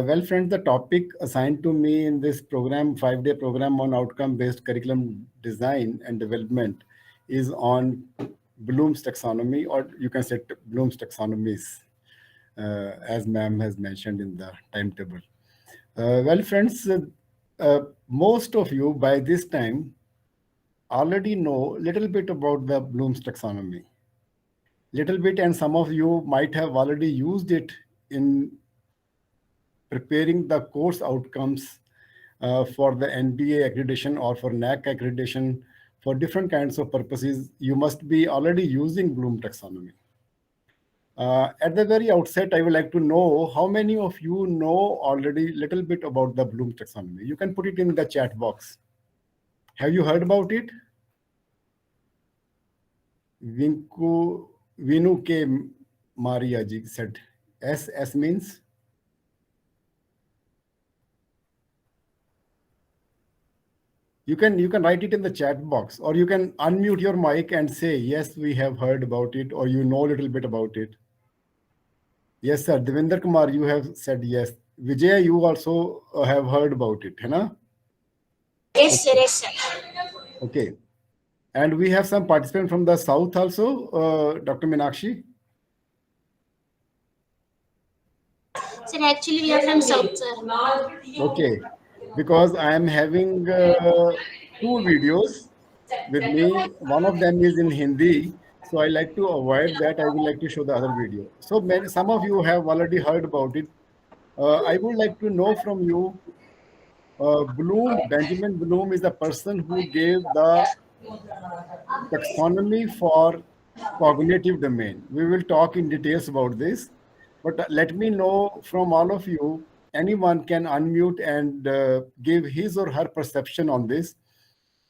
Well, friends, the topic assigned to me in this program, 5-day program on outcome-based curriculum design and development, is on Bloom's taxonomy, or you can say Bloom's taxonomies, as ma'am has mentioned in the timetable. Well, friends, most of you by this time already know a little bit about the Bloom's taxonomy. Little bit, and some of you might have already used it in preparing the course outcomes for the NBA accreditation or for NAC accreditation. For different kinds of purposes, you must be already using Bloom taxonomy. At the very outset, I would like to know how many of you know already a little bit about the Bloom taxonomy. You can put it in the chat box. Have you heard about it? Vinu K. Mariaji said, S means? You can write it in the chat box, or you can unmute your mic and say, yes, we have heard about it, or you know a little bit about it. Yes, sir. Devinder Kumar, you have said yes. Vijay, you also have heard about it, Hena? Yes, sir. Yes, sir. Okay. And we have some participants from the south also, Dr. Meenakshi. Sir, actually, we are from south, sir. Okay. Because I am having 2 videos with me. One of them is in Hindi. So I like to avoid that. I would like to show the other video. So some of you have already heard about it. I would like to know from you, Benjamin Bloom is the person who gave the taxonomy for cognitive domain. We will talk in details about this, but let me know from all of you, anyone can unmute and give his or her perception on this.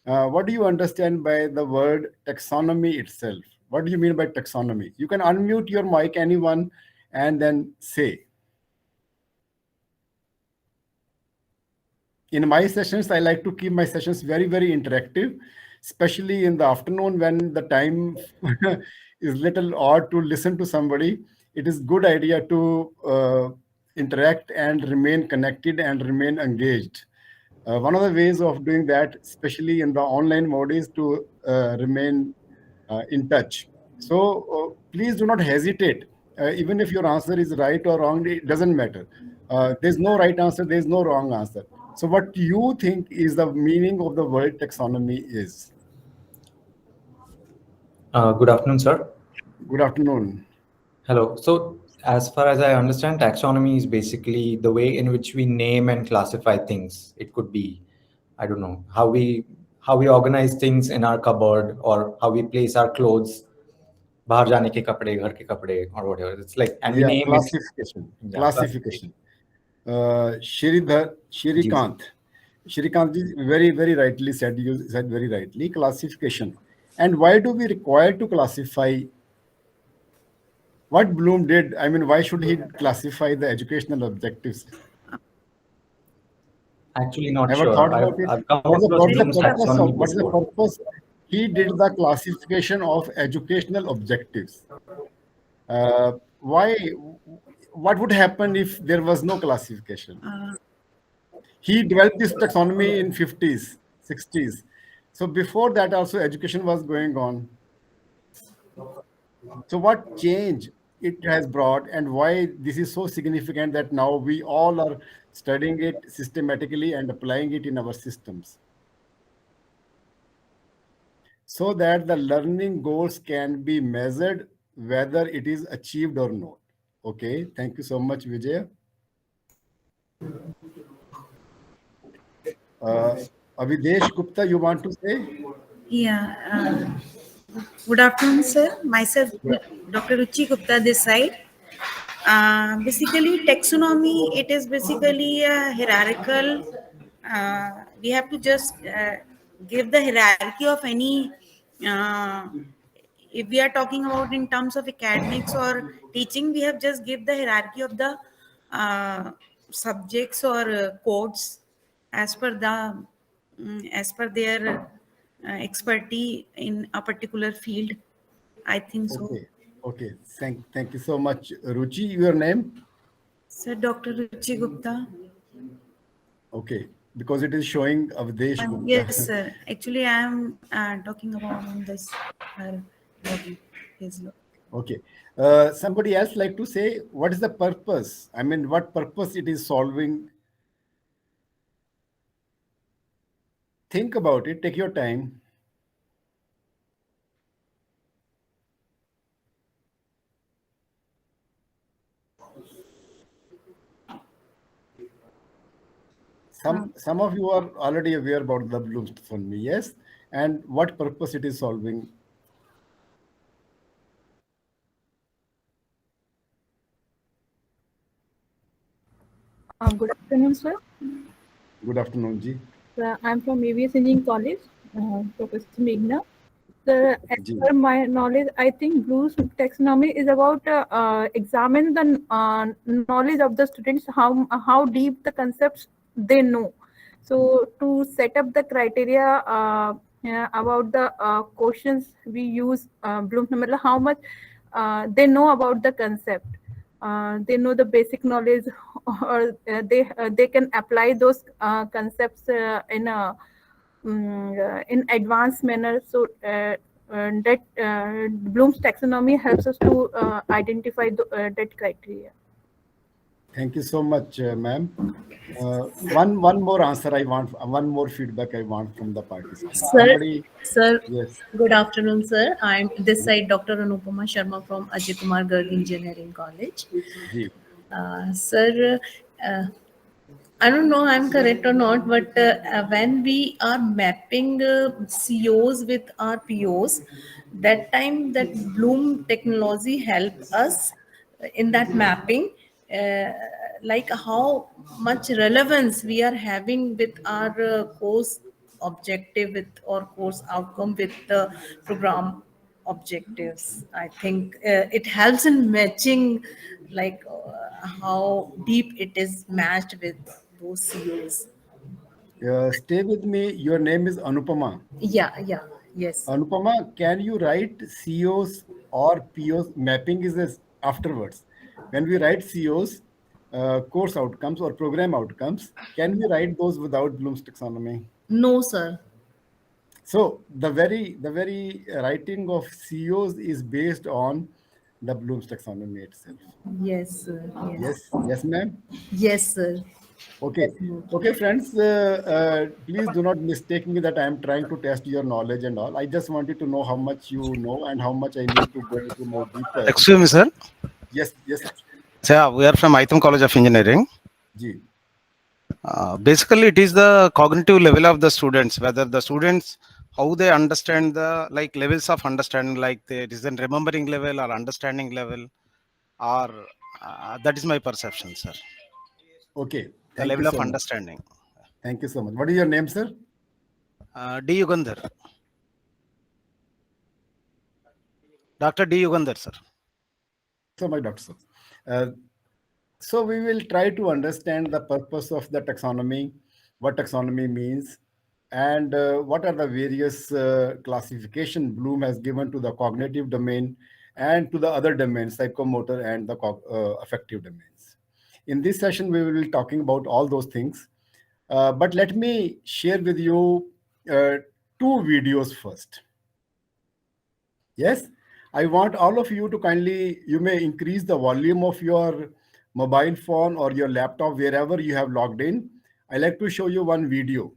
What do you understand by the word taxonomy itself? What do you mean by taxonomy? You can unmute your mic, anyone, and then say. In my sessions, I like to keep my sessions very, very interactive, especially in the afternoon when the time is little odd to listen to somebody. It is good idea to interact and remain connected and remain engaged. One of the ways of doing that, especially in the online mode, is to remain in touch. So please do not hesitate. Even if your answer is right or wrong, it doesn't matter. There's no right answer, there's no wrong answer. So what you think is the meaning of the word taxonomy is? Good afternoon, sir. Good afternoon. Hello. So as far as I understand, taxonomy is basically the way in which we name and classify things. It could be, I don't know, how we organize things in our cupboard, or how we place our clothes, bahar jane ke kapde, ghar ke kapde, or whatever. It's like, and we name classification. it. Classification. Shrikant very, very rightly said. You said very rightly, classification. And why do we require to classify? What Bloom did, I mean, why should he classify the educational objectives? Actually, not Ever sure. thought about it? I've come What's across the Bloom's purpose taxonomy of? What's the before. purpose? He did the classification of educational objectives. Why? What would happen if there was no classification? He developed this taxonomy in 50s, 60s. So before that also education was going on. So what change it has brought, and why this is so significant that now we all are studying it systematically and applying it in our systems, so that the learning goals can be measured whether it is achieved or not. Okay, thank you so much, Vijay. Avidesh Gupta, you want to say? Yeah. Good afternoon, sir. Myself, Dr. Ruchi Gupta, this side. Basically, taxonomy, it is basically a hierarchical. We have to just give the hierarchy of any. If we are talking about in terms of academics or teaching, we have just give the hierarchy of the subjects or codes as per the as per their expertise in a particular field. I think so. Okay. Thank you so much, Ruchi. Your name? Sir, Dr. Ruchi Gupta. Okay, because it is showing Avdesh Gupta. Yes, sir. Actually, I am talking about this. Her login, his login. Okay. Somebody else like to say what is the purpose? I mean, what purpose it is solving? Think about it. Take your time. Some of you are already aware about the Bloom's taxonomy, yes, and what purpose it is solving. Good afternoon, sir. Good afternoon, Ji. I'm from AVS Engineering College, Professor Meghna. Sir, as Ji. per my knowledge, I think Blue's taxonomy is about examine the knowledge of the students, how deep the concepts they know. So to set up the criteria about the questions we use, Bloom's number, how much they know about the concept. They know the basic knowledge, or they can apply those concepts in advanced manner. So that Bloom's taxonomy helps us to identify that criteria. Thank you so much, ma'am. One more answer I want, one more feedback I want from the participants. Sir, Somebody, sir, yes, good afternoon, sir. I'm this side, Dr. Anupama Sharma from Ajay Kumar Garg Engineering College. Ji. Sir, I don't know I'm correct or not, but when we are mapping COs with our POs, that time that Bloom technology help us in that mapping, like how much relevance we are having with our course objective with or course outcome with the program objectives. I think it helps in matching, like how deep it is matched with those COs. Stay with me. Your name is Anupama. Yeah, yes. Anupama, can you write COs or POs? Mapping is this afterwards. When we write COs, course outcomes or program outcomes, can we write those without Bloom's taxonomy? No, sir. So the very writing of COs is based on the Bloom's taxonomy itself. Yes, sir. Yes, ma'am. Yes, sir. Okay, okay, friends. Please do not mistake me that I am trying to test your knowledge and all. I just wanted to know how much you know and how much I need to go into more deeper. Excuse me, sir. Yes, yes, So we are from ITM College of Engineering. Ji. Basically, it is the cognitive level of the students, whether the students, how they understand the like levels of understanding, like it is in remembering level or understanding level, or that is my perception, sir. Okay, The thank you level of so much. understanding. Thank you so much. What is your name, sir? D. Yugandhar. Dr. D. Yugandhar, sir. So my doctor, sir. So we will try to understand the purpose of the taxonomy, what taxonomy means, and what are the various classification Bloom has given to the cognitive domain and to the other domains, psychomotor and the affective domains. In this session, we will be talking about all those things. But let me share with you two videos first. Yes, I want all of you to kindly, you may increase the volume of your mobile phone or your laptop, wherever you have logged in. I like to show you one video.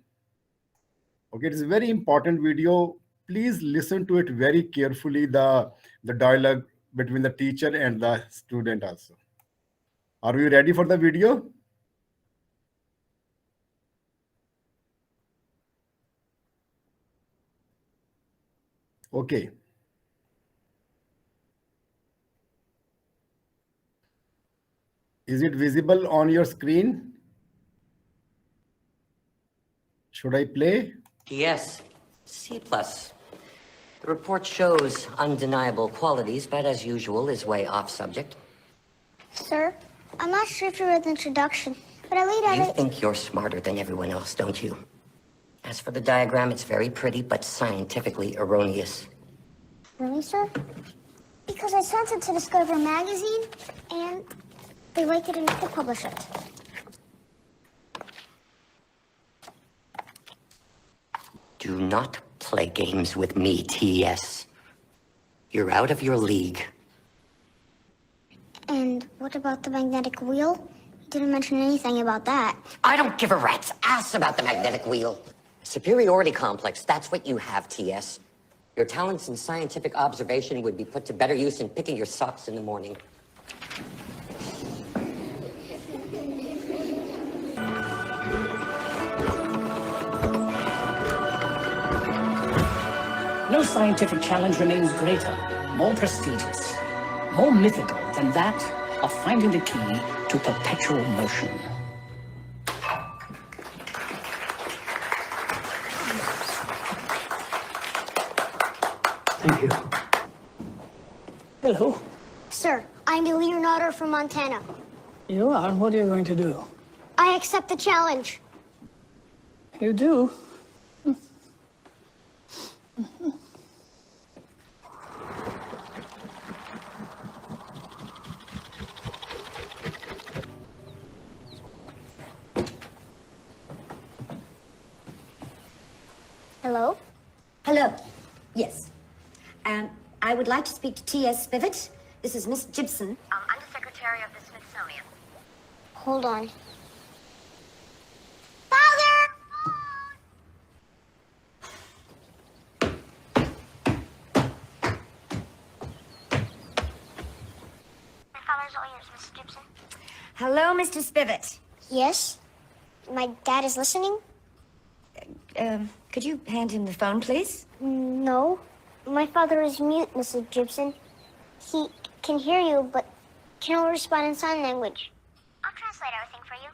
Okay, it's a very important video. Please listen to it very carefully, the dialogue between the teacher and the student also. Are we ready for the video? Okay. Is it visible on your screen? Should I play? Yes, C+. The report shows undeniable qualities, but as usual is way off subject. Sir, I'm not sure if you read the introduction, but I laid out You it. think you're smarter than everyone else, don't you? As for the diagram, it's very pretty, but scientifically erroneous. Really, sir? Because I sent it to Discover magazine, and They like it enough to publish it. Do not play games with me, TS. You're out of your league. And what about the magnetic wheel? You didn't mention anything about that. I don't give a rat's ass about the magnetic wheel. Superiority complex, that's what you have, TS. Your talents in scientific observation would be put to better use in picking your socks in the morning. No scientific challenge remains greater, more prestigious, more mythical than that of finding the key to perpetual motion. Thank you. Hello. Sir, I'm the Leonardo from Montana. You are? What are you going to do? I accept the challenge. You do? Hello? Hello. Yes. I would like to speak to T.S. Spivet. This is Miss Gibson. Undersecretary of the Smithsonian. Hold on. Father! My father's all yours, Miss Gibson. Hello, Mr. Spivet. Yes? My dad is listening? Could you hand him the phone, please? No. My father is mute, Mrs. Gibson. He can hear you, but can only respond in sign language. I'll translate everything for you.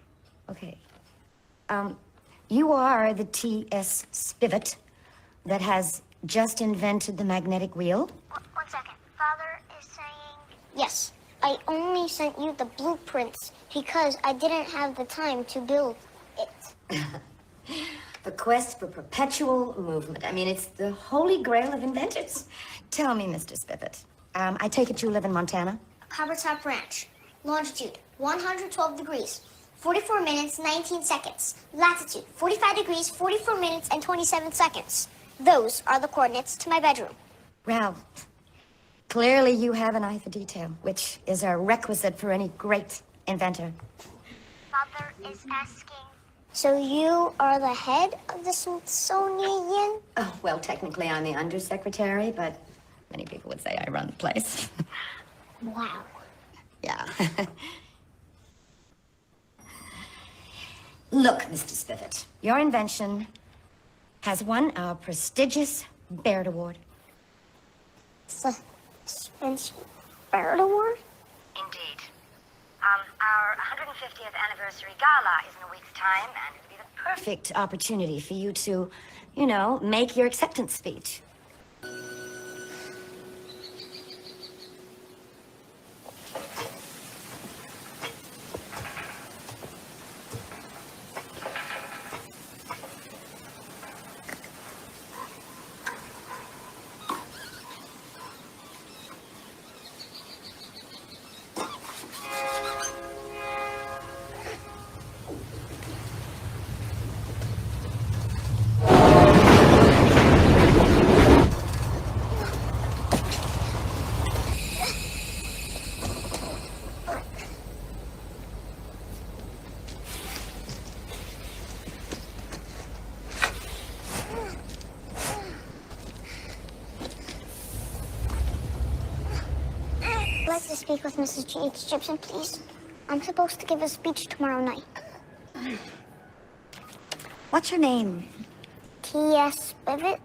Okay. You are the T.S. Spivet that has just invented the magnetic wheel? One second. Father is saying... Yes. I only sent you the blueprints because I didn't have the time to build it. The quest for perpetual movement. I mean, it's the holy grail of inventors. Tell me, Mr. Spivet. I take it you live in Montana? Covertop Ranch. Longitude, 112 degrees. 44 minutes, 19 seconds. Latitude, 45 degrees, 44 minutes, and 27 seconds. Those are the coordinates to my bedroom. Well, clearly you have an eye for detail, which is a requisite for any great inventor. Father is asking... So you are the head of the Smithsonian? Oh, well, technically I'm the undersecretary, but many people would say I run the place. Wow. Yeah. Look, Mr. Spivet, your invention has won our prestigious Baird Award. Spencer Baird Award? Indeed. Our 150th anniversary gala is in a week's time, and it would be the perfect opportunity for you to, you know, make your acceptance speech. I'd like to speak with Mrs. G.H. Gibson, please. I'm supposed to give a speech tomorrow night. What's your name? T.S. Spivet?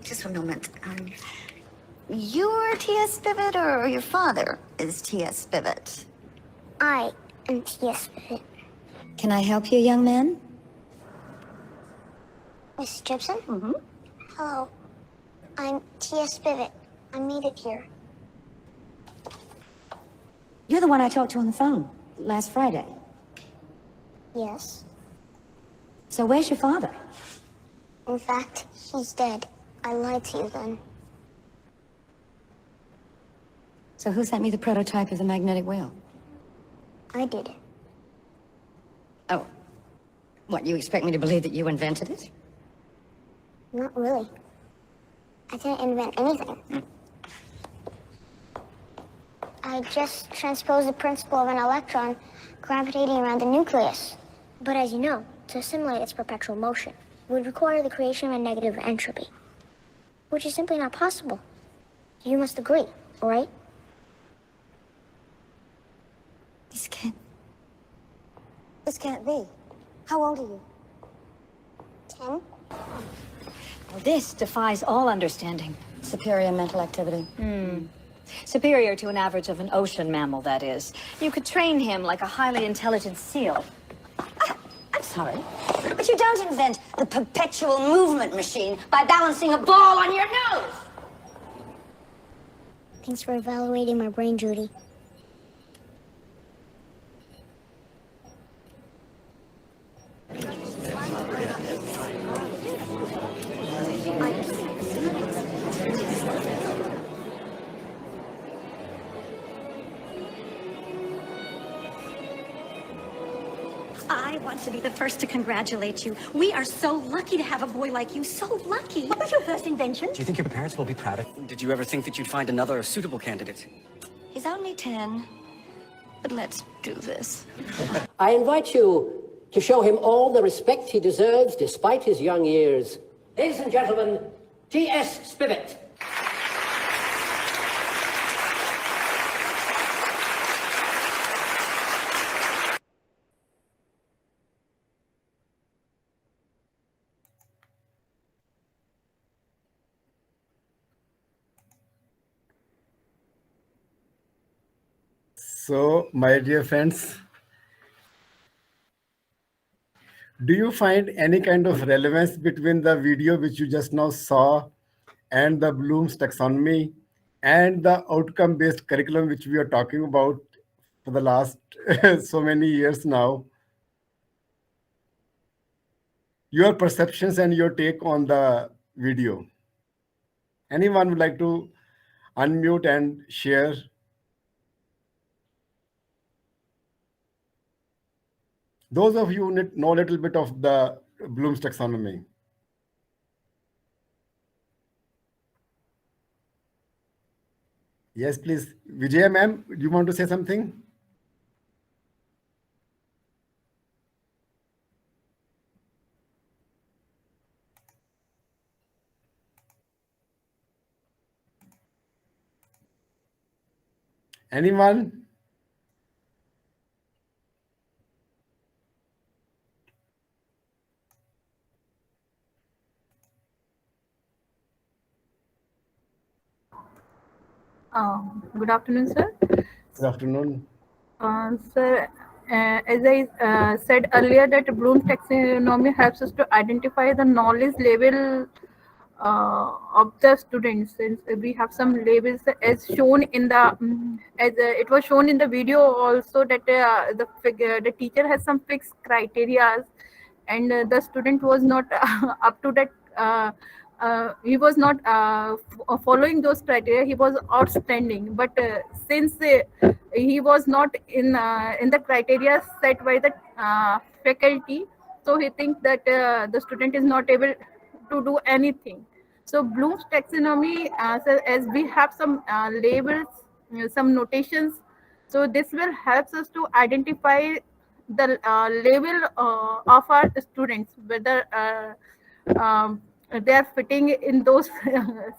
Just a moment. You're T.S. Spivet, or your father is T.S. Spivet? I am T.S. Spivet. Can I help you, young man? Mrs. Gibson? Mm-hmm. Hello. I'm T.S. Spivet. I'm needed here. You're the one I talked to on the phone last Friday. Yes. So where's your father? In fact, he's dead. I lied to you then. So who sent me the prototype of the magnetic wheel? I did. Oh. What, you expect me to believe that you invented it? Not really. I didn't invent anything. I just transposed the principle of an electron gravitating around the nucleus. But as you know, to simulate its perpetual motion would require the creation of a negative entropy, which is simply not possible. You must agree, right? This can't be. How old are you? 10? Well, this defies all understanding. Superior mental activity. Superior to an average of an ocean mammal, that is. You could train him like a highly intelligent seal. I'm sorry, but you don't invent the perpetual movement machine by balancing a ball on your nose. Thanks for evaluating my brain, Judy. I want to be the first to congratulate you. We are so lucky to have a boy like you. So lucky. What was your first invention? Do you think your parents will be proud of you? Did you ever think that you'd find another suitable candidate? He's only 10. But let's do this. I invite you to show him all the respect he deserves despite his young years. Ladies and gentlemen, T.S. Spivot. So, my dear friends, do you find any kind of relevance between the video which you just now saw and the Bloom's taxonomy and the outcome-based curriculum which we are talking about for the last so many years now? Your perceptions and your take on the video. Anyone would like to unmute and share? Those of you who know a little bit of the Bloom's taxonomy. Yes, please. Vijaya ma'am, do you want to say something? Anyone? Good afternoon, sir. Good afternoon. Sir, as I said earlier, that Bloom's taxonomy helps us to identify the knowledge level of the students. Since we have some labels as shown in the it was shown in the video also, that the teacher has some fixed criteria, and the student was not up to that. He was not following those criteria. He was outstanding, but since he was not in the criteria set by the faculty, so he thinks that the student is not able to do anything. So Bloom's taxonomy, so as we have some labels, some notations, so this will help us to identify the level of our students, whether they are fitting in those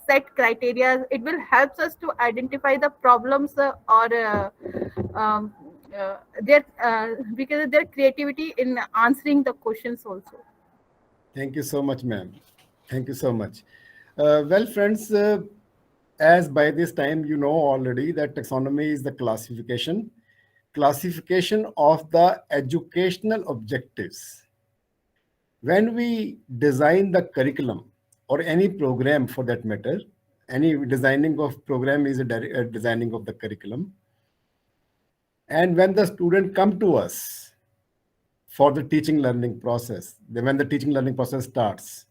set criteria. It will help us to identify the problems or their because their creativity in answering the questions also. Thank you so much, ma'am. Thank you so much. Well, friends, as by this time you know already that taxonomy is the classification of the educational objectives. When we design the curriculum or any program for that matter, any designing of program is a designing of the curriculum. And when the student come to us for the teaching learning process, when the teaching learning process starts,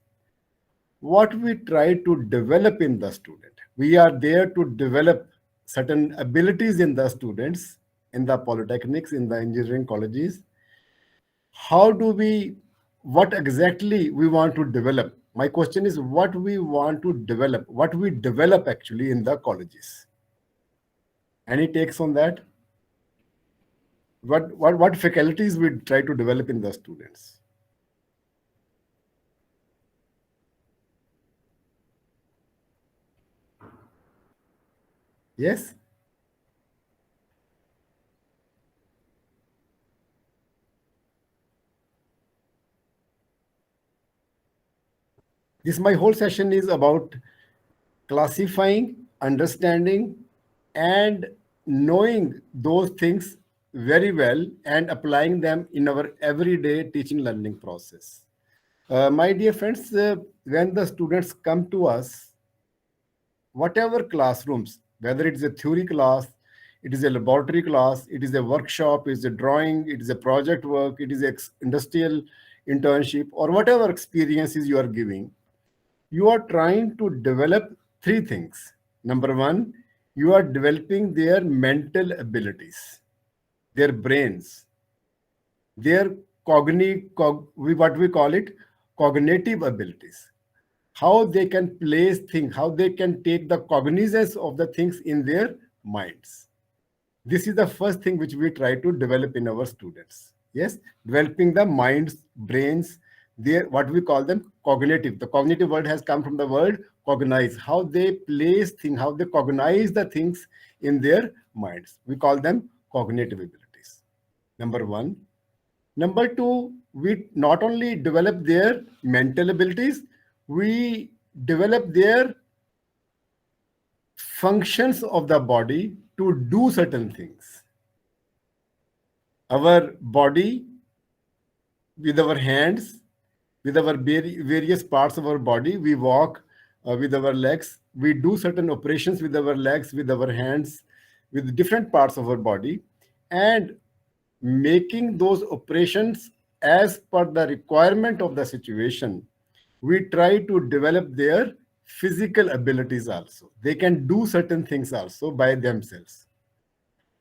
what we try to develop in the student, we are there to develop certain abilities in the students, in the polytechnics, in the engineering colleges. How do we, what exactly we want to develop? My question is what we want to develop, what we develop actually in the colleges. Any takes on that? What faculties we try to develop in the students? Yes? This my whole session is about classifying, understanding, and knowing those things very well and applying them in our everyday teaching learning process. My dear friends, when the students come to us, whatever classrooms, whether it is a theory class, it is a laboratory class, it is a workshop, it is a drawing, it is a project work, it is an industrial internship, or whatever experiences you are giving, you are trying to develop three things. Number one, you are developing their mental abilities, their brains, their what we call it, cognitive abilities, how they can place things, how they can take the cognizance of the things in their minds. This is the first thing which we try to develop in our students. Yes, developing the minds, brains, their what we call them cognitive. The cognitive word has come from the word cognize. How they place things, how they cognize the things in their minds. We call them cognitive abilities. Number one. Number two, we not only develop their mental abilities, we develop their functions of the body to do certain things. Our body, with our hands, with our various parts of our body, we walk with our legs, we do certain operations with our legs, with our hands, with different parts of our body, and making those operations as per the requirement of the situation, we try to develop their physical abilities also. They can do certain things also by themselves.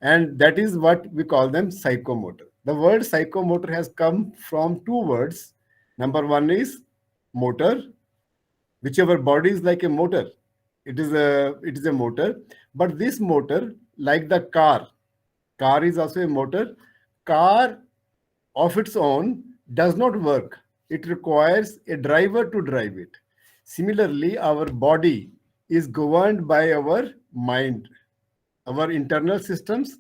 And that is what we call them psychomotor. The word psychomotor has come from two words. Number one is motor, which our body is like a motor. It is a motor, but this motor, like the car is also a motor. Car of its own does not work. It requires a driver to drive it. Similarly, our body is governed by our mind, our internal systems,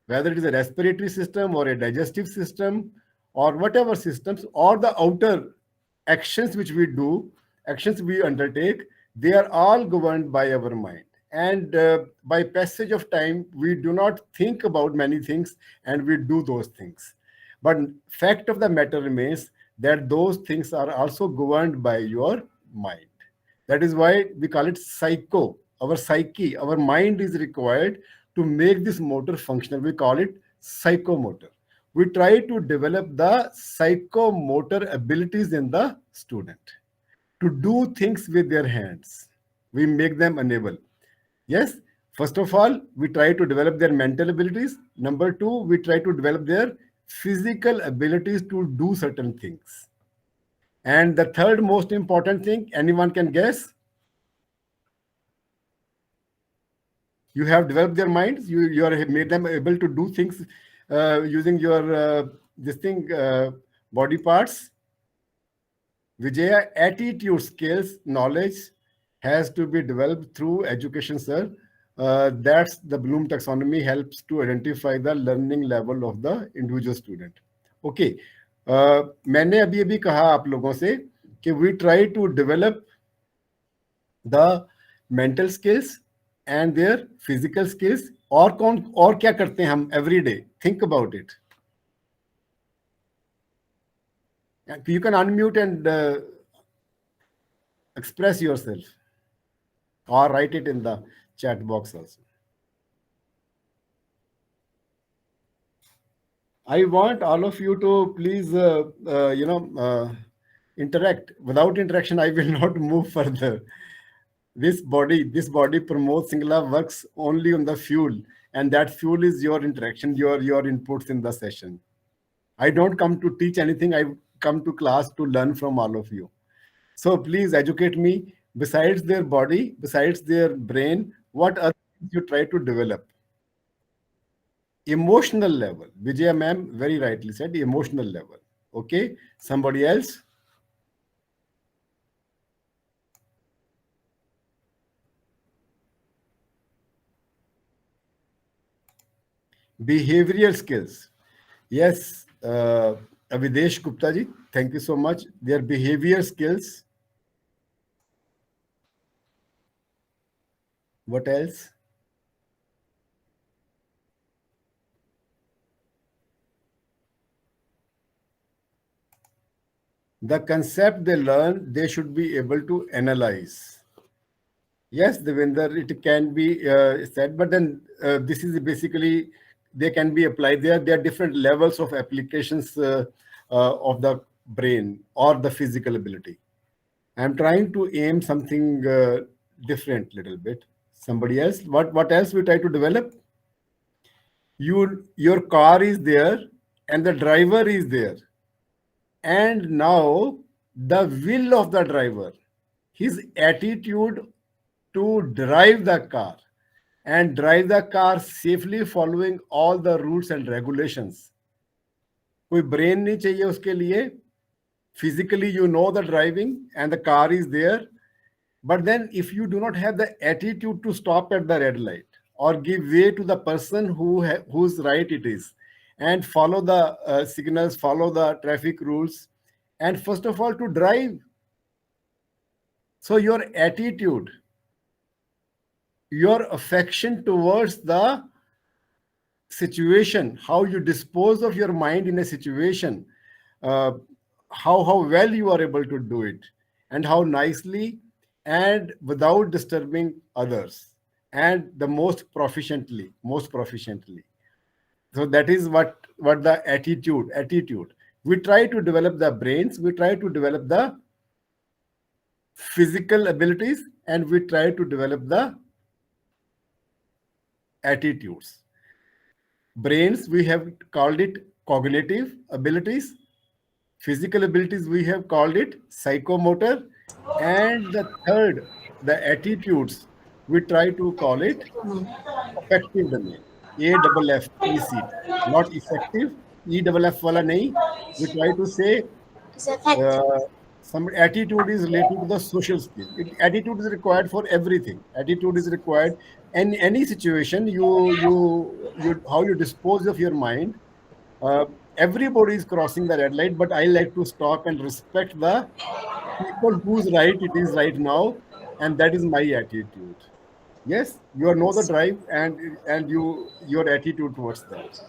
whether it is a respiratory system or a digestive system or whatever systems, or the outer actions which we do, actions we undertake, they are all governed by our mind. And by passage of time, we do not think about many things and we do those things. But fact of the matter remains that those things are also governed by your mind. That is why we call it psycho. Our psyche, our mind is required to make this motor functional. We call it psychomotor. We try to develop the psychomotor abilities in the student to do things with their hands. We make them enable. Yes, first of all, we try to develop their mental abilities. Number two, we try to develop their physical abilities to do certain things. And the third most important thing, anyone can guess? You have developed their minds. You are made them able to do things using your body parts. Vijaya, attitude skills, knowledge has to be developed through education, sir. That's the Bloom taxonomy helps to identify the learning level of the individual student. Okay. मैंने अभी कहा आप लोगों से कि we try to develop the mental skills and their physical skills. और क्या करते हैं हम every day? Think about it. You can unmute and express yourself or write it in the chat box also. I want all of you to please, interact. Without interaction, I will not move further. This body promotes Singla works only on the fuel, and that fuel is your interaction, your inputs in the session. I don't come to teach anything. I come to class to learn from all of you. So please educate me. Besides their body, besides their brain, what other things you try to develop? Emotional level. Vijaya ma'am very rightly said emotional level. Okay. Somebody else? Behavioral skills. Yes, Avidesh Gupta ji, thank you so much. Their behavior skills. What else? The concept they learn, they should be able to analyze. Yes, Devinder, it can be said, but then this is basically, they can be applied. There are different levels of applications of the brain or the physical ability. I'm trying to aim something different little bit. Somebody else? What else we try to develop? Your car is there and the driver is there. And now the will of the driver, his attitude to drive the car and drive the car safely following all the rules and regulations. कोई brain नहीं चाहिए उसके लिए. Physically you know the driving and the car is there, but then if you do not have the attitude to stop at the red light or give way to the person whose right it is, and follow the signals, follow the traffic rules, and first of all to drive. So your attitude, your affection towards the situation, how you dispose of your mind in a situation, how well you are able to do it, and how nicely and without disturbing others, and the most proficiently. So that is what the attitude. We try to develop the brains, we try to develop the physical abilities, and we try to develop the attitudes. Brains, we have called it cognitive abilities. Physical abilities, we have called it psychomotor. And the third, the attitudes, we try to call it affective domain. AFFECT. Not effective, EFF wala nahi. We try to say It's effective. some attitude is related to the social skill. Attitude is required for everything. Attitude is required in any situation. You how you dispose of your mind. Everybody is crossing the red light, but I like to stop and respect the people whose right it is right now, and that is my attitude. Yes, you know the drive and your attitude towards that.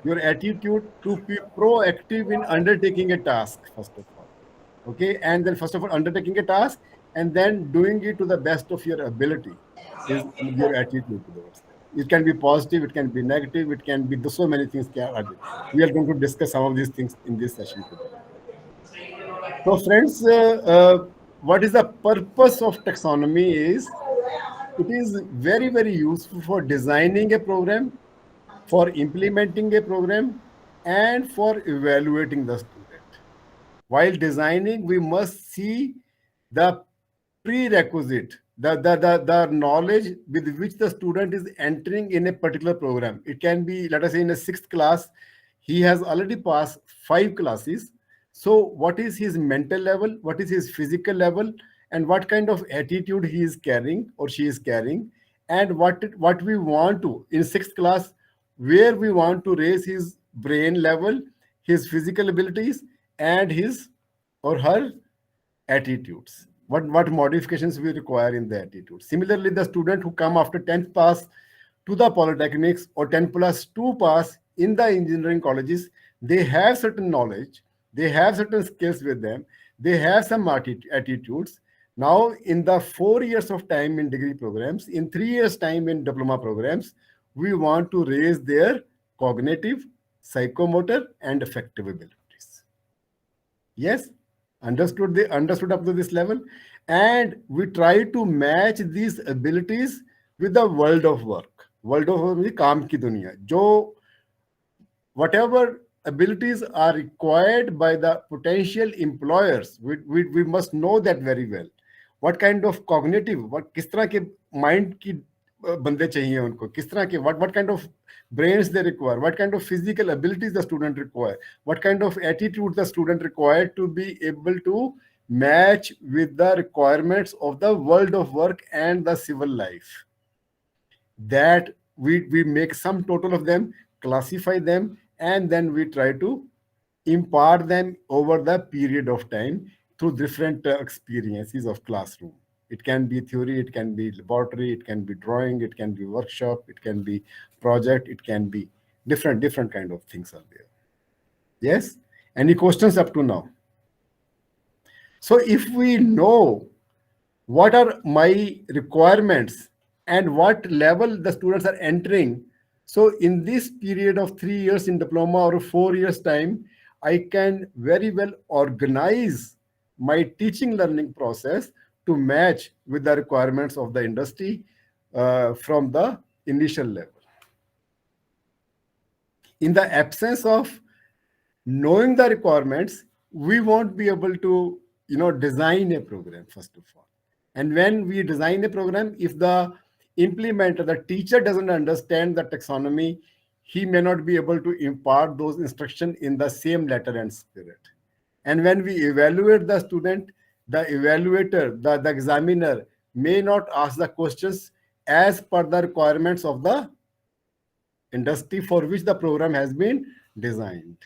Your attitude to be proactive in undertaking a task, first of all. Okay, and then first of all undertaking a task and then doing it to the best of your ability is your attitude towards that. It can be positive, it can be negative, it can be so many things can are there. We are going to discuss some of these things in this session today. So friends, what is the purpose of taxonomy is, it is very useful for designing a program, for implementing a program, and for evaluating the student. While designing, we must see the prerequisite, the knowledge with which the student is entering in a particular program. It can be, let us say, in a 6th class, he has already passed 5 classes. So what is his mental level? What is his physical level? And what kind of attitude he is carrying or she is carrying? And what we want to, in 6th class, where we want to raise his brain level, his physical abilities, and his or her attitudes. What modifications we require in the attitude. Similarly, the student who come after 10th pass to the polytechnics or 10 plus 2 pass in the engineering colleges, they have certain knowledge, they have certain skills with them, they have some attitudes. Now, in the 4 years of time in degree programs, in 3 years time in diploma programs, we want to raise their cognitive, psychomotor, and affective abilities. Yes, understood up to this level. and we try to match these abilities with the world of work. World of work means काम की दुनिया, जो whatever abilities are required by the potential employers, we must know that very well. What kind of cognitive, what किस तरह के mind की बंदे चाहिए उनको, किस तरह के what kind of brains they require, what kind of physical abilities the student require, what kind of attitude the student required to be able to match with the requirements of the world of work and the civil life. That we make some total of them, classify them, and then we try to impart them over the period of time through different experiences of classroom. It can be theory, it can be laboratory, it can be drawing, it can be workshop, it can be project, it can be different kind of things are there. Yes? Any questions up to now? So if we know what are my requirements and what level the students are entering, so in this period of 3 years in diploma or 4 years time, I can very well organize my teaching learning process to match with the requirements of the industry from the initial level. In the absence of knowing the requirements, we won't be able to design a program first of all. And when we design a program, if the implementer, the teacher doesn't understand the taxonomy, he may not be able to impart those instructions in the same letter and spirit. And when we evaluate the student, the evaluator, the examiner may not ask the questions as per the requirements of the industry for which the program has been designed.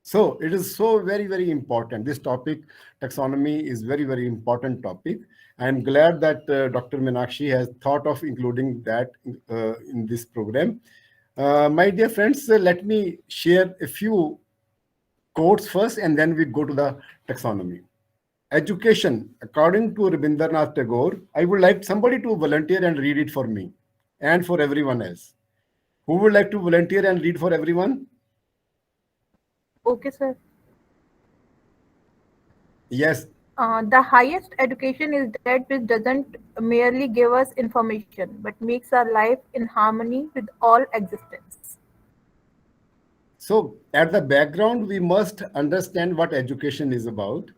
So it is so very important. This topic, taxonomy, is very important topic. I'm glad that Dr. Meenakshi has thought of including that in this program. My dear friends, let me share a few quotes first, and then we go to the taxonomy. Education, according to Rabindranath Tagore, I would like somebody to volunteer and read it for me and for everyone else. Who would like to volunteer and read for everyone? Okay, sir. Yes. The highest education is that which doesn't merely give us information, but makes our life in harmony with all existence. So at the background, we must understand what education is about.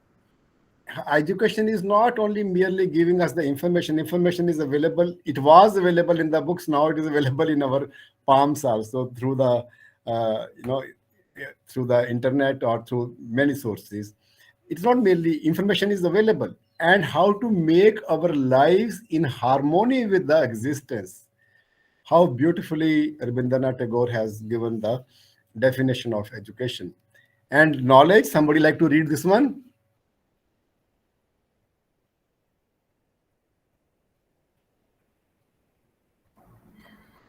Education is not only merely giving us the information. Information is available. It was available in the books. Now it is available in our palms also through the, through the internet or through many sources. It's not merely information is available, and how to make our lives in harmony with the existence. How beautifully Rabindranath Tagore has given the definition of education. And knowledge, somebody like to read this one?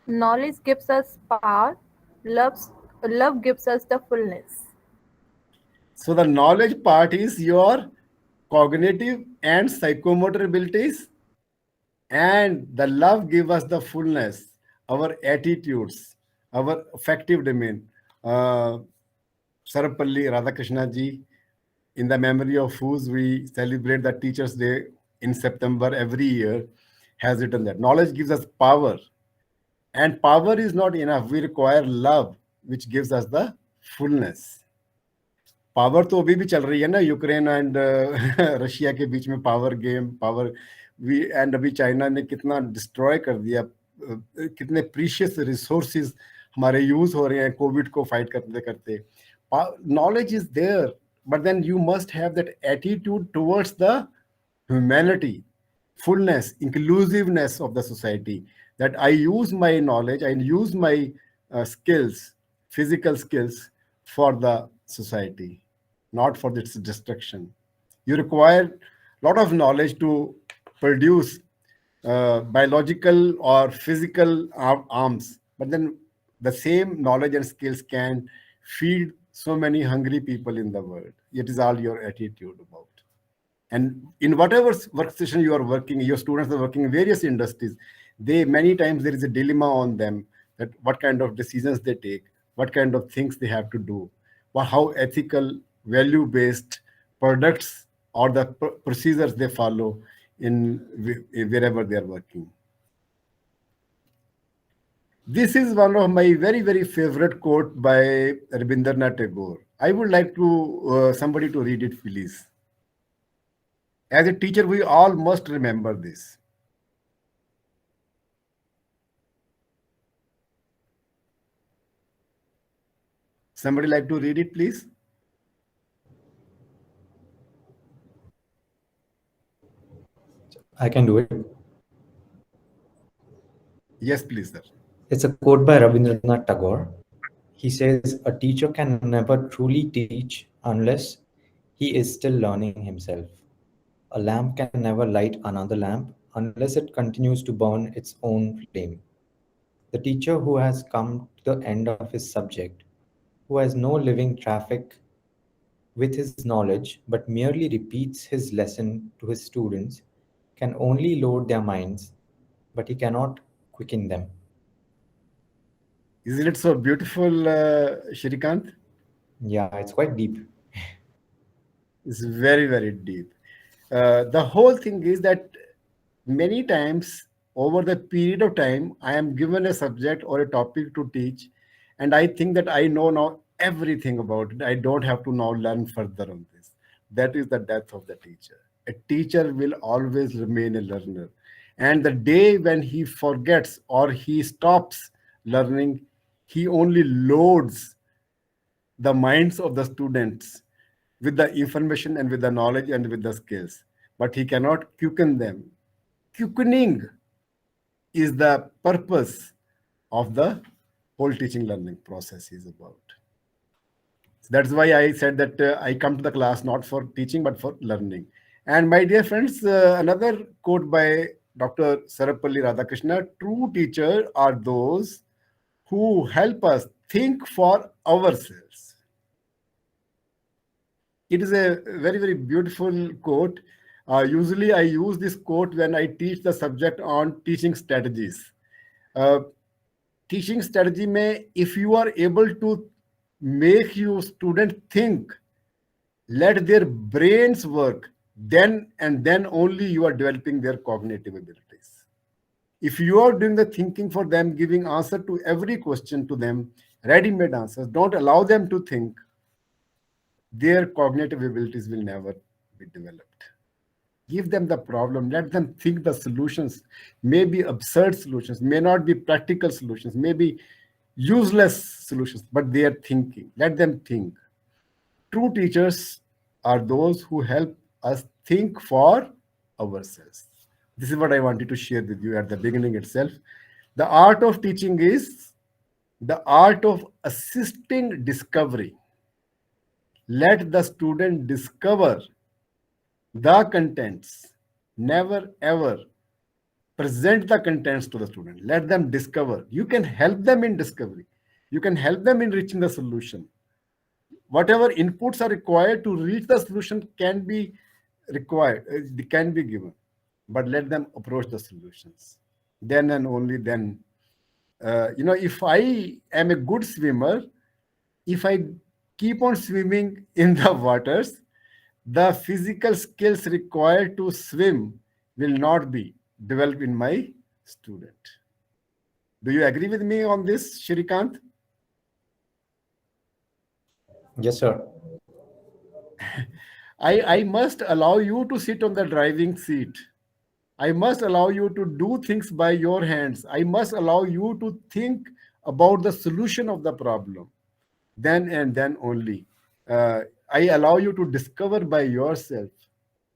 Knowledge gives us power, love gives us the fullness. So the knowledge part is your cognitive and psychomotor abilities, and the love gives us the fullness, our attitudes, our affective domain. Sarapalli Radhakrishna ji, in the memory of whose we celebrate the Teachers' Day in September every year, has written that knowledge gives us power, and power is not enough. We require love, which gives us the fullness. Power तो अभी भी चल रही है ना, Ukraine and Russia के बीच में power game, power and अभी चाइना ने कितना डिस्ट्रॉय कर दिया, कितने प्रीशियस रिसोर्सेज हमारे यूज हो रहे हैं कोविड को फाइट करते करते. Knowledge is there, but then you must have that attitude towards the humanity, fullness, inclusiveness of the society, that I use my knowledge, I use my skills, physical skills, for the society, not for its destruction. You require a lot of knowledge to produce biological or physical arms, but then the same knowledge and skills can feed so many hungry people in the world. It is all your attitude about. And in whatever workstation you are working, your students are working in various industries, many times there is a dilemma on them, that what kind of decisions they take, what kind of things they have to do, how ethical, value-based products or the procedures they follow in wherever they are working. This is one of my very, very favorite quote by Rabindranath Tagore. I would like to somebody to read it, please. As a teacher, we all must remember this. Somebody like to read it, please? I can do it. Yes, please, sir. It's a quote by Rabindranath Tagore. He says, "A teacher can never truly teach unless he is still learning himself. A lamp can never light another lamp unless it continues to burn its own flame. The teacher who has come to the end of his subject, who has no living traffic with his knowledge but merely repeats his lesson to his students, can only load their minds, but he cannot quicken them." Isn't it so beautiful, Shrikant? Yeah, it's quite deep. It's very, very deep. The whole thing is that many times over the period of time, I am given a subject or a topic to teach, and I think that I know now everything about it. I don't have to now learn further on this. That is the death of the teacher. A teacher will always remain a learner. And the day when he forgets or he stops learning, he only loads the minds of the students with the information and with the knowledge and with the skills, but he cannot quicken them. Quickening is the purpose of the whole teaching learning process is about. So that's why I said that I come to the class not for teaching but for learning. And my dear friends, another quote by Dr. Sarvapalli Radhakrishna: "True teachers are those who help us think for ourselves." It is a very, very beautiful quote. Usually, I use this quote when I teach the subject on teaching strategies. Teaching strategy may, if you are able to make your student think, let their brains work, then and then only you are developing their cognitive abilities. If you are doing the thinking for them, giving answer to every question to them, ready-made answers, don't allow them to think, their cognitive abilities will never be developed. Give them the problem, let them think the solutions, may be absurd solutions, may not be practical solutions, may be useless solutions, but they are thinking. Let them think. True teachers are those who help us think for ourselves. This is what I wanted to share with you at the beginning itself. The art of teaching is the art of assisting discovery. Let the student discover the contents. Never ever present the contents to the student. Let them discover. You can help them in discovery. You can help them in reaching the solution. Whatever inputs are required to reach the solution can be required, can be given, but let them approach the solutions. Then and only then. If I am a good swimmer, if I keep on swimming in the waters, the physical skills required to swim will not be developed in my student. Do you agree with me on this, Shrikant? Yes, sir. I must allow you to sit on the driving seat. I must allow you to do things by your hands. I must allow you to think about the solution of the problem. Then and then only. I allow you to discover by yourself.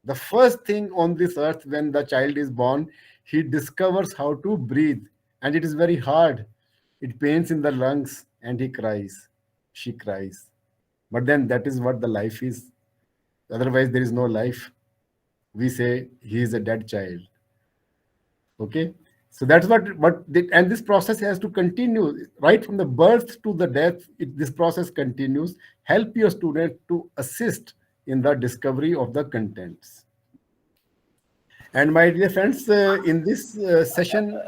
The first thing on this earth when the child is born, he discovers how to breathe. And it is very hard. It pains in the lungs and he cries. She cries. But then that is what the life is. Otherwise, there is no life. We say he is a dead child. Okay, so that's and this process has to continue right from the birth to the death. This process continues. Help your student to assist in the discovery of the contents. And my dear friends, in this session,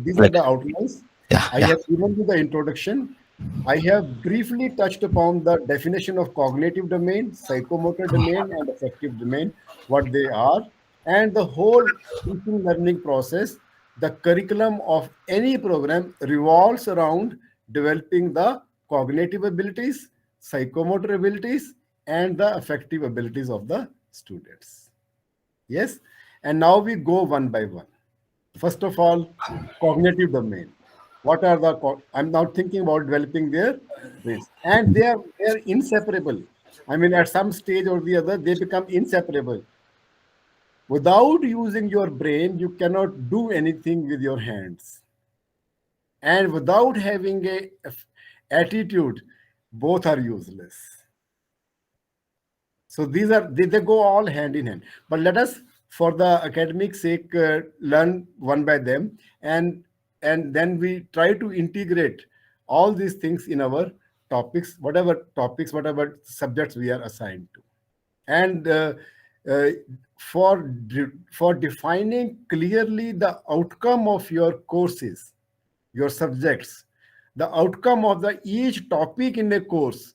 these are the outlines. I have given you the introduction. I have briefly touched upon the definition of cognitive domain, psychomotor domain, and affective domain, what they are, and the whole teaching learning process. The curriculum of any program revolves around developing the cognitive abilities, psychomotor abilities, and the affective abilities of the students. Yes, and now we go one by one. First of all, cognitive domain. What are the? I'm now thinking about developing their brains, and they are inseparable. I mean, at some stage or the other, they become inseparable. Without using your brain, you cannot do anything with your hands, and without having a attitude, both are useless. So these are they go all hand in hand. But let us, for the academic sake, learn one by them, and then we try to integrate all these things in our topics, whatever subjects we are assigned to, and uh, for defining clearly the outcome of your courses, your subjects, the outcome of the each topic in a course.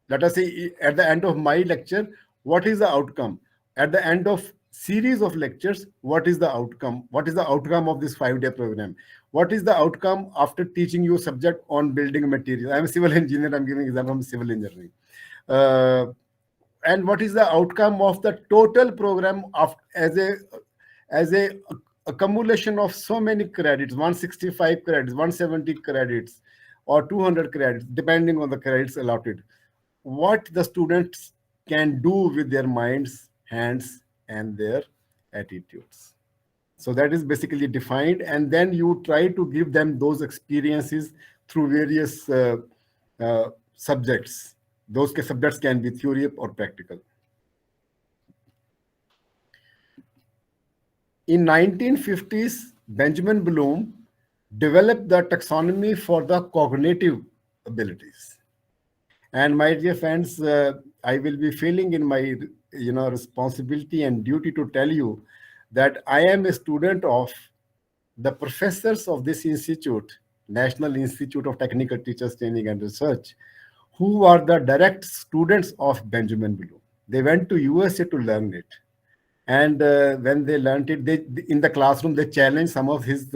Let us say at the end of my lecture, what is the outcome? At the end of series of lectures, what is the outcome? What is the outcome of this 5-day program? What is the outcome after teaching you subject on building material? I'm a civil engineer. I'm giving example from civil engineering. Uh, and what is the outcome of the total program of as a accumulation of so many credits, 165 credits, 170 credits, or 200 credits, depending on the credits allotted? What the students can do with their minds, hands, and their attitudes. So that is basically defined, and then you try to give them those experiences through various subjects. Those subjects can be theory or practical. In 1950s, Benjamin Bloom developed the taxonomy for the cognitive abilities. And my dear friends, I will be feeling in my responsibility and duty to tell you that I am a student of the professors of this institute, National Institute of Technical Teachers Training and Research, who are the direct students of Benjamin Bloom. They went to USA to learn it. And when they learned it, they in the classroom, they challenged some of his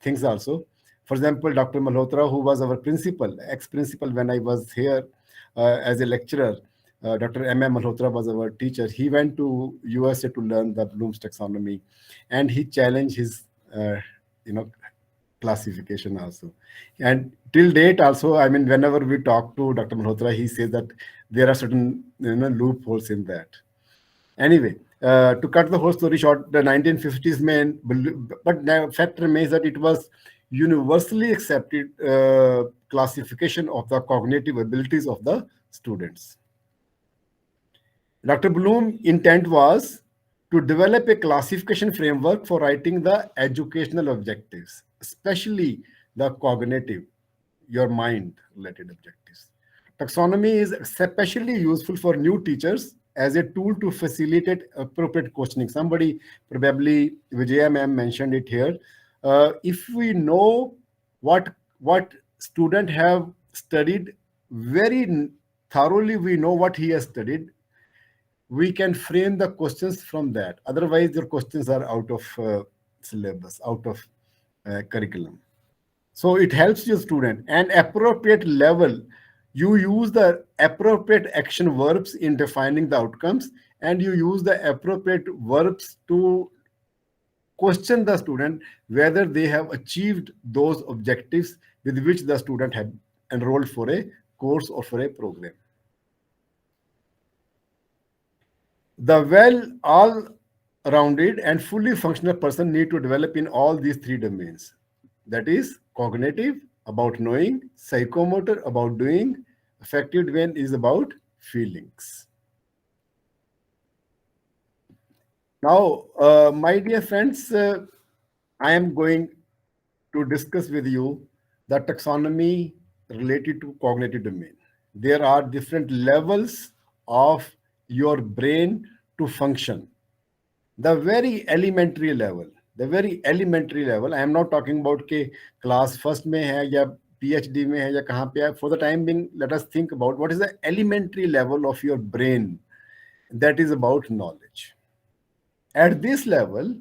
things also. For example, Dr. Malhotra, who was our principal, ex-principal when I was here as a lecturer, Dr. M.M. Malhotra was our teacher. He went to USA to learn the Bloom's taxonomy, and he challenged his, classification also. And till date also, I mean, whenever we talk to Dr. Malhotra, he says that there are certain loopholes in that. Anyway, to cut the whole story short, the 1950s men, but the fact remains that it was universally accepted classification of the cognitive abilities of the students. Dr. Bloom's intent was to develop a classification framework for writing the educational objectives, especially the cognitive, your mind related objectives. Taxonomy is especially useful for new teachers as a tool to facilitate appropriate questioning. Somebody, probably Vijaya ma'am, mentioned it here. If we know what student have studied very thoroughly, we know what he has studied, we can frame the questions from that. Otherwise, your questions are out of syllabus, out of curriculum. So it helps your student. And appropriate level, you use the appropriate action verbs in defining the outcomes, and you use the appropriate verbs to question the student whether they have achieved those objectives with which the student had enrolled for a course or for a program. The well all-rounded and fully functional person need to develop in all these three domains. That is cognitive, about knowing; psychomotor, about doing; affective domain is about feelings. Now, my dear friends, I am going to discuss with you the taxonomy related to cognitive domain. There are different levels of your brain to function. The very elementary level, I am not talking about कि class first में है या PhD में है या कहाँ पे है, for the time being, let us think about what is the elementary level of your brain that is about knowledge. At this level,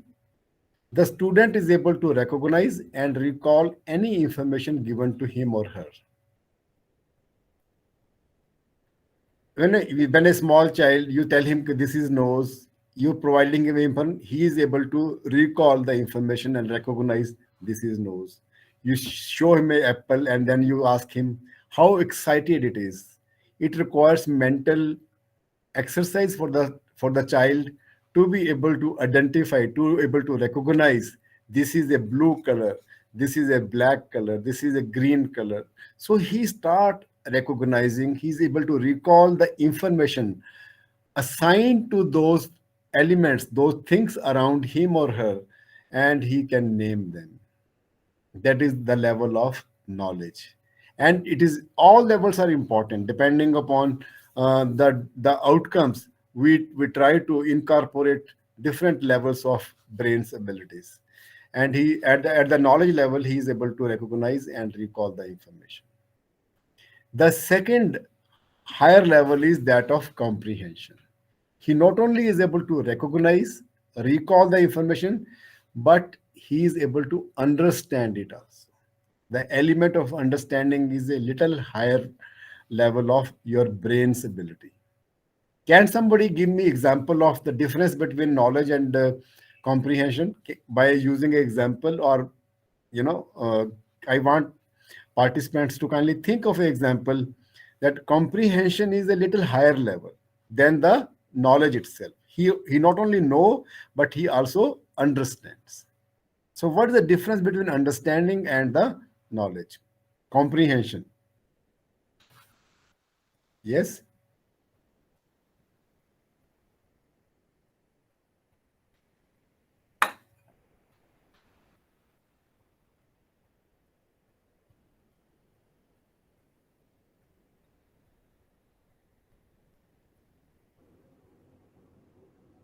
the student is able to recognize and recall any information given to him or her. When a small child, you tell him this is nose, you providing him information, he is able to recall the information and recognize this is nose. You show him an apple and then you ask him how excited it is. It requires mental exercise for the child to be able to identify, to able to recognize this is a blue color, this is a black color, this is a green color. So he start recognizing, he's able to recall the information assigned to those elements, those things around him or her, and he can name them. That is the level of knowledge, and it is all levels are important depending upon the outcomes. We try to incorporate different levels of brain's abilities, and he at the knowledge level he is able to recognize and recall the information. The second higher level is that of comprehension. He not only is able to recognize, recall the information, but he is able to understand it also. The element of understanding is a little higher level of your brain's ability. Can somebody give me example of the difference between knowledge and comprehension by using an example? Or I want participants to kindly think of an example that comprehension is a little higher level than the knowledge itself. He not only know, but he also understands. So what is the difference between understanding and the knowledge? Comprehension. Yes?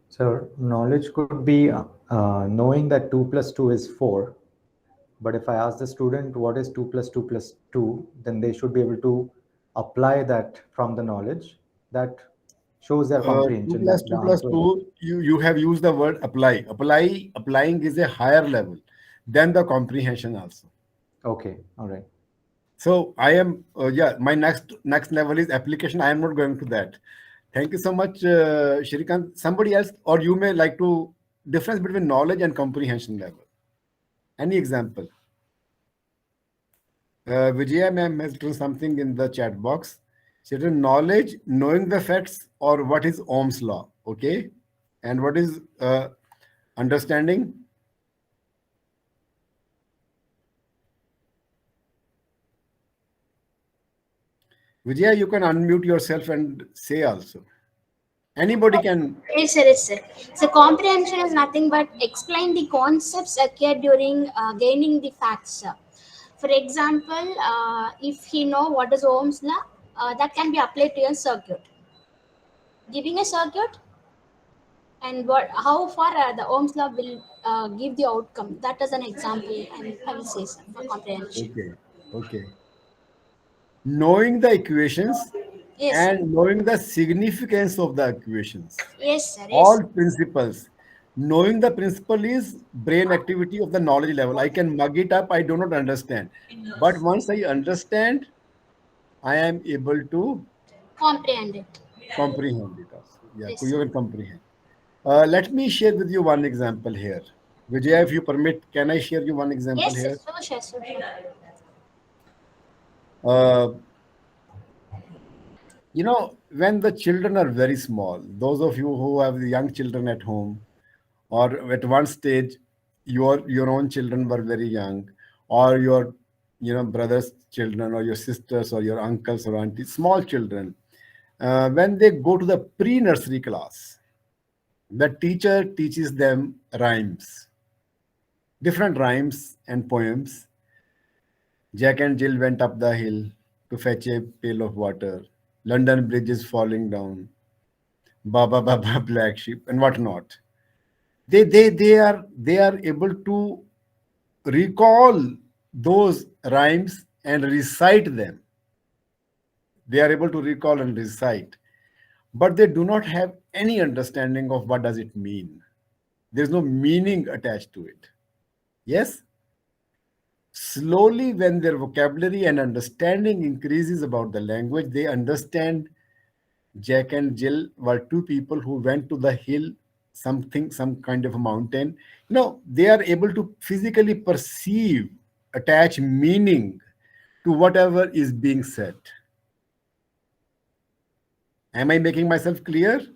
So knowledge could be knowing that 2 plus 2 is 4. But if I ask the student what is 2 plus 2 plus 2, then they should be able to apply that from the knowledge. That shows their 2 comprehension plus that the 2 plus answer. 2, you have used the word apply. Applying is a higher level than the comprehension also. Okay, all right. So I am, my next level is application. I am not going to that. Thank you so much, Shrikant. Somebody else, or you may like to difference between knowledge and comprehension level. Any example? Vijaya ma'am has written something in the chat box. She written knowledge, knowing the facts, or what is Ohm's law. Okay, and what is understanding? Vijaya, you can unmute yourself and say also. Anybody can. Yes, sir. Yes, sir. So comprehension is nothing but explain the concepts occurred during gaining the facts, sir. For example, if he know what is Ohm's law, that can be applied to a circuit. Giving a circuit and how far the Ohm's law will give the outcome. That is an example, and I will say, sir, for comprehension. Okay. Knowing the equations Yes, sir. and knowing the significance of the equations. Yes, sir. Yes. All principles. Knowing the principle is brain activity of the knowledge level. I can mug it up, I do not understand. But once I understand, I am able to Comprehend it. comprehend it also. Yeah, Yes, you sir. can comprehend. Let me share with you one example here. Vijaya, if you permit, can I share you one example Yes, sir. here? Sure, sure. Uh, when the children are very small, those of you who have young children at home, or at one stage, your own children were very young, or your brothers' children, or your sisters, or your uncles or aunties, small children, when they go to the pre-nursery class, the teacher teaches them rhymes, different rhymes and poems. Jack and Jill went up the hill to fetch a pail of water. London Bridge is falling down. Baba Baba Black Sheep and whatnot. They are able to recall those rhymes and recite them. They are able to recall and recite, but they do not have any understanding of what does it mean. There's no meaning attached to it. Yes? Slowly, when their vocabulary and understanding increases about the language, they understand Jack and Jill were two people who went to the hill, something, some kind of a mountain. They are able to physically perceive, attach meaning to whatever is being said. Am I making myself clear?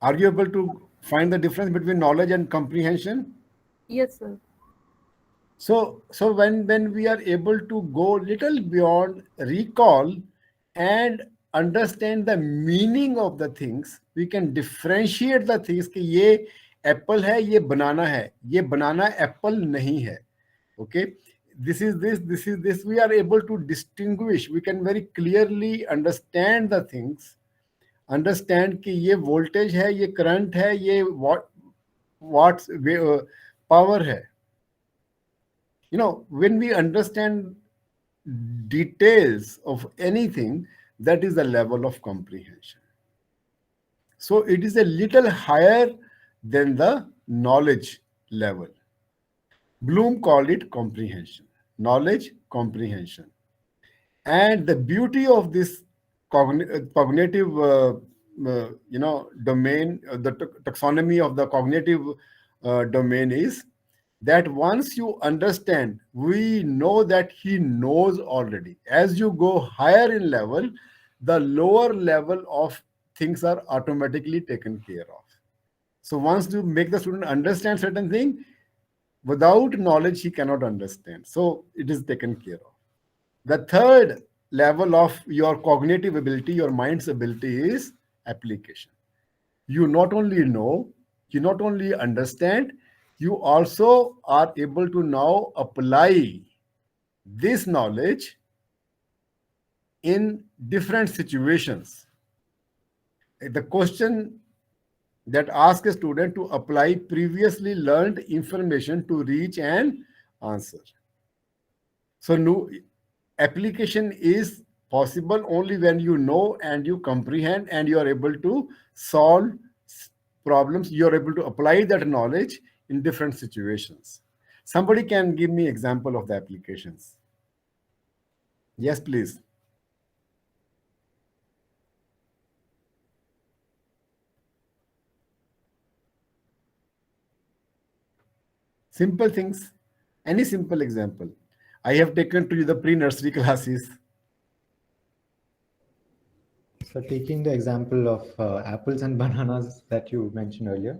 Are you able to find the difference between knowledge and comprehension? Yes, sir. So when we are able to go little beyond recall and understand the meaning of the things, we can differentiate the things कि ये apple है, ये banana है, ये banana apple नहीं है. Okay, this is this. We are able to distinguish. We can very clearly understand the things. Understand कि ये voltage है, ये current है, ये watts power है. When we understand details of anything, that is the level of comprehension. So it is a little higher than the knowledge level. Bloom called it comprehension, knowledge, comprehension. And the beauty of this cognitive domain, the taxonomy of the cognitive domain is that once you understand, we know that he knows already. As you go higher in level, the lower level of things are automatically taken care of. So once you make the student understand certain thing, without knowledge, he cannot understand. So it is taken care of. The third level of your cognitive ability, your mind's ability, is application. You not only know, you not only understand, you also are able to now apply this knowledge in different situations. The question that asks a student to apply previously learned information to reach an answer. So application is possible only when you know and you comprehend and you are able to solve problems. You are able to apply that knowledge in different situations. Somebody can give me example of the applications. Yes, please. Simple things. Any simple example. I have taken to you the pre-nursery classes. So taking the example of apples and bananas that you mentioned earlier,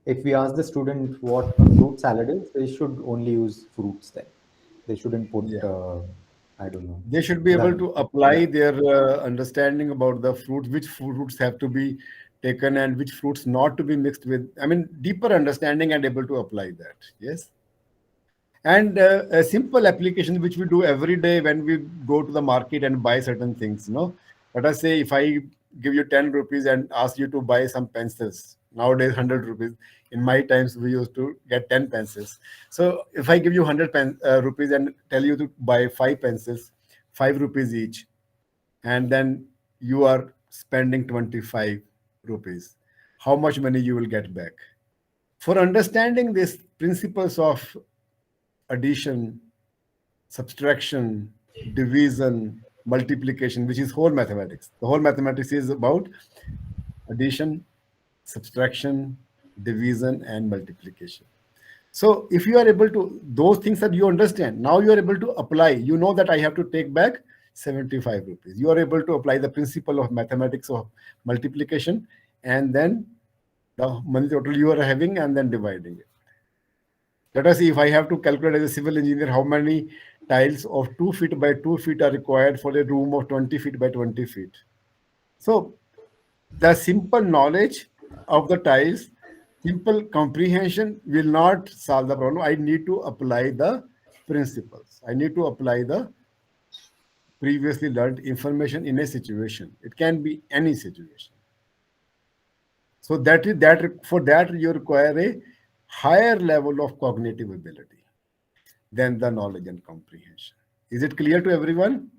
if we ask the student what a fruit salad is, they should only use fruits then. They shouldn't put, I don't know. They should be able to apply their understanding about the fruits, which fruits have to be taken and which fruits not to be mixed with. I mean, deeper understanding and able to apply that. Yes. And a simple application which we do every day when we go to the market and buy certain things. Let us say if I give you 10 rupees and ask you to buy some pencils. Nowadays, 100 rupees. In my times, we used to get 10 pencils. So if I give you 100 rupees and tell you to buy 5 pencils, 5 rupees each, and then you are spending 25 rupees, how much money you will get back? For understanding these principles of addition, subtraction, division, multiplication, which is whole mathematics. The whole mathematics is about addition, subtraction, division, and multiplication. So if you are able to, those things that you understand, now you are able to apply. You know that I have to take back 75 rupees. You are able to apply the principle of mathematics of multiplication and then the money total you are having and then dividing it. Let us see, if I have to calculate as a civil engineer how many tiles of 2 feet by 2 feet are required for a room of 20 feet by 20 feet. So the simple knowledge of the tiles, simple comprehension will not solve the problem. I need to apply the principles. I need to apply the previously learned information in a situation. It can be any situation. So for that you require a higher level of cognitive ability than the knowledge and comprehension. Is it clear to everyone?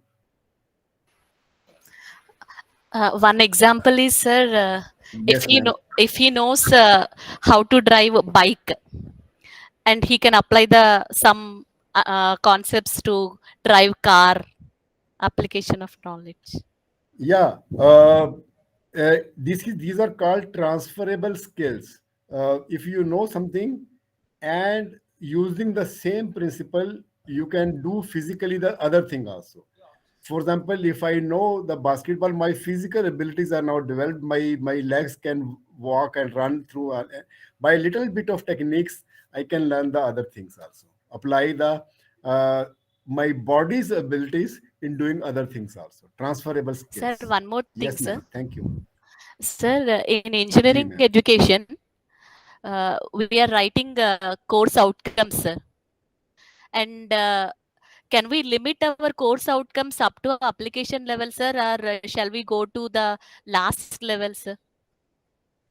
One example is, sir, Yes, ma'am. if he knows how to drive a bike, and he can apply the some concepts to drive car, application of knowledge. Yeah, these are called transferable skills. If you know something and using the same principle, you can do physically the other thing also. For example, if I know the basketball, my physical abilities are now developed. My legs can walk and run through. By a little bit of techniques, I can learn the other things also. Apply the my body's abilities in doing other things also. Transferable Sir, skills. one more thing, Yes, sir. ma'am. Thank you. Sir, in Ji, engineering ma'am. education, we are writing course outcomes, sir. And can we limit our course outcomes up to application level, sir, or shall we go to the last level, sir?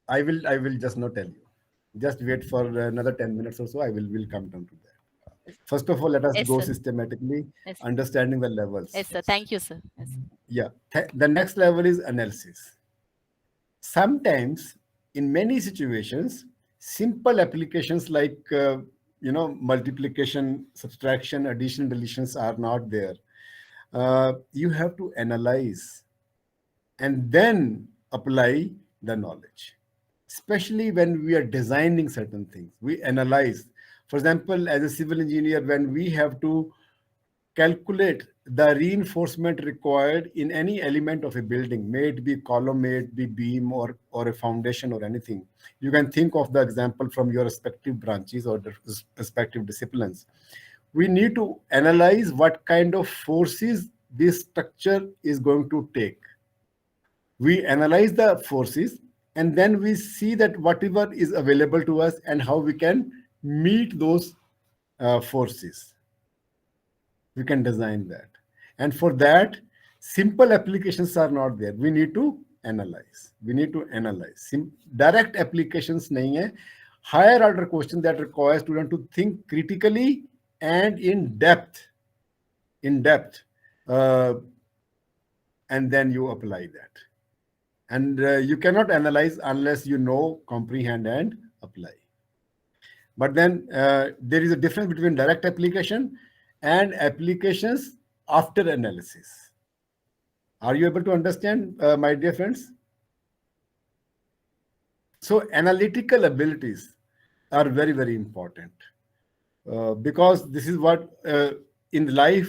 I will just not tell you. Just wait for another 10 minutes or so. Will come down to that. First of all, let us Yes, go sir. systematically, Yes, understanding the levels yes, sir. first. Thank you, sir. Yes. Yeah. The next level is analysis. Sometimes, in many situations, simple applications like multiplication, subtraction, addition, deletions are not there. You have to analyze and then apply the knowledge. Especially when we are designing certain things, we analyze. For example, as a civil engineer, when we have to calculate the reinforcement required in any element of a building, may it be column, may it be beam or a foundation or anything. You can think of the example from your respective branches or the respective disciplines. We need to analyze what kind of forces this structure is going to take. We analyze the forces and then we see that whatever is available to us and how we can meet those forces. We can design that. And for that, simple applications are not there. We need to analyze. Direct applications nahi hai. Higher order question that requires student to think critically and in depth. Uh, and then you apply that. And you cannot analyze unless you know, comprehend, and apply. But then there is a difference between direct application and applications after analysis. Are you able to understand, my dear friends? So analytical abilities are very, very important because this is what in life,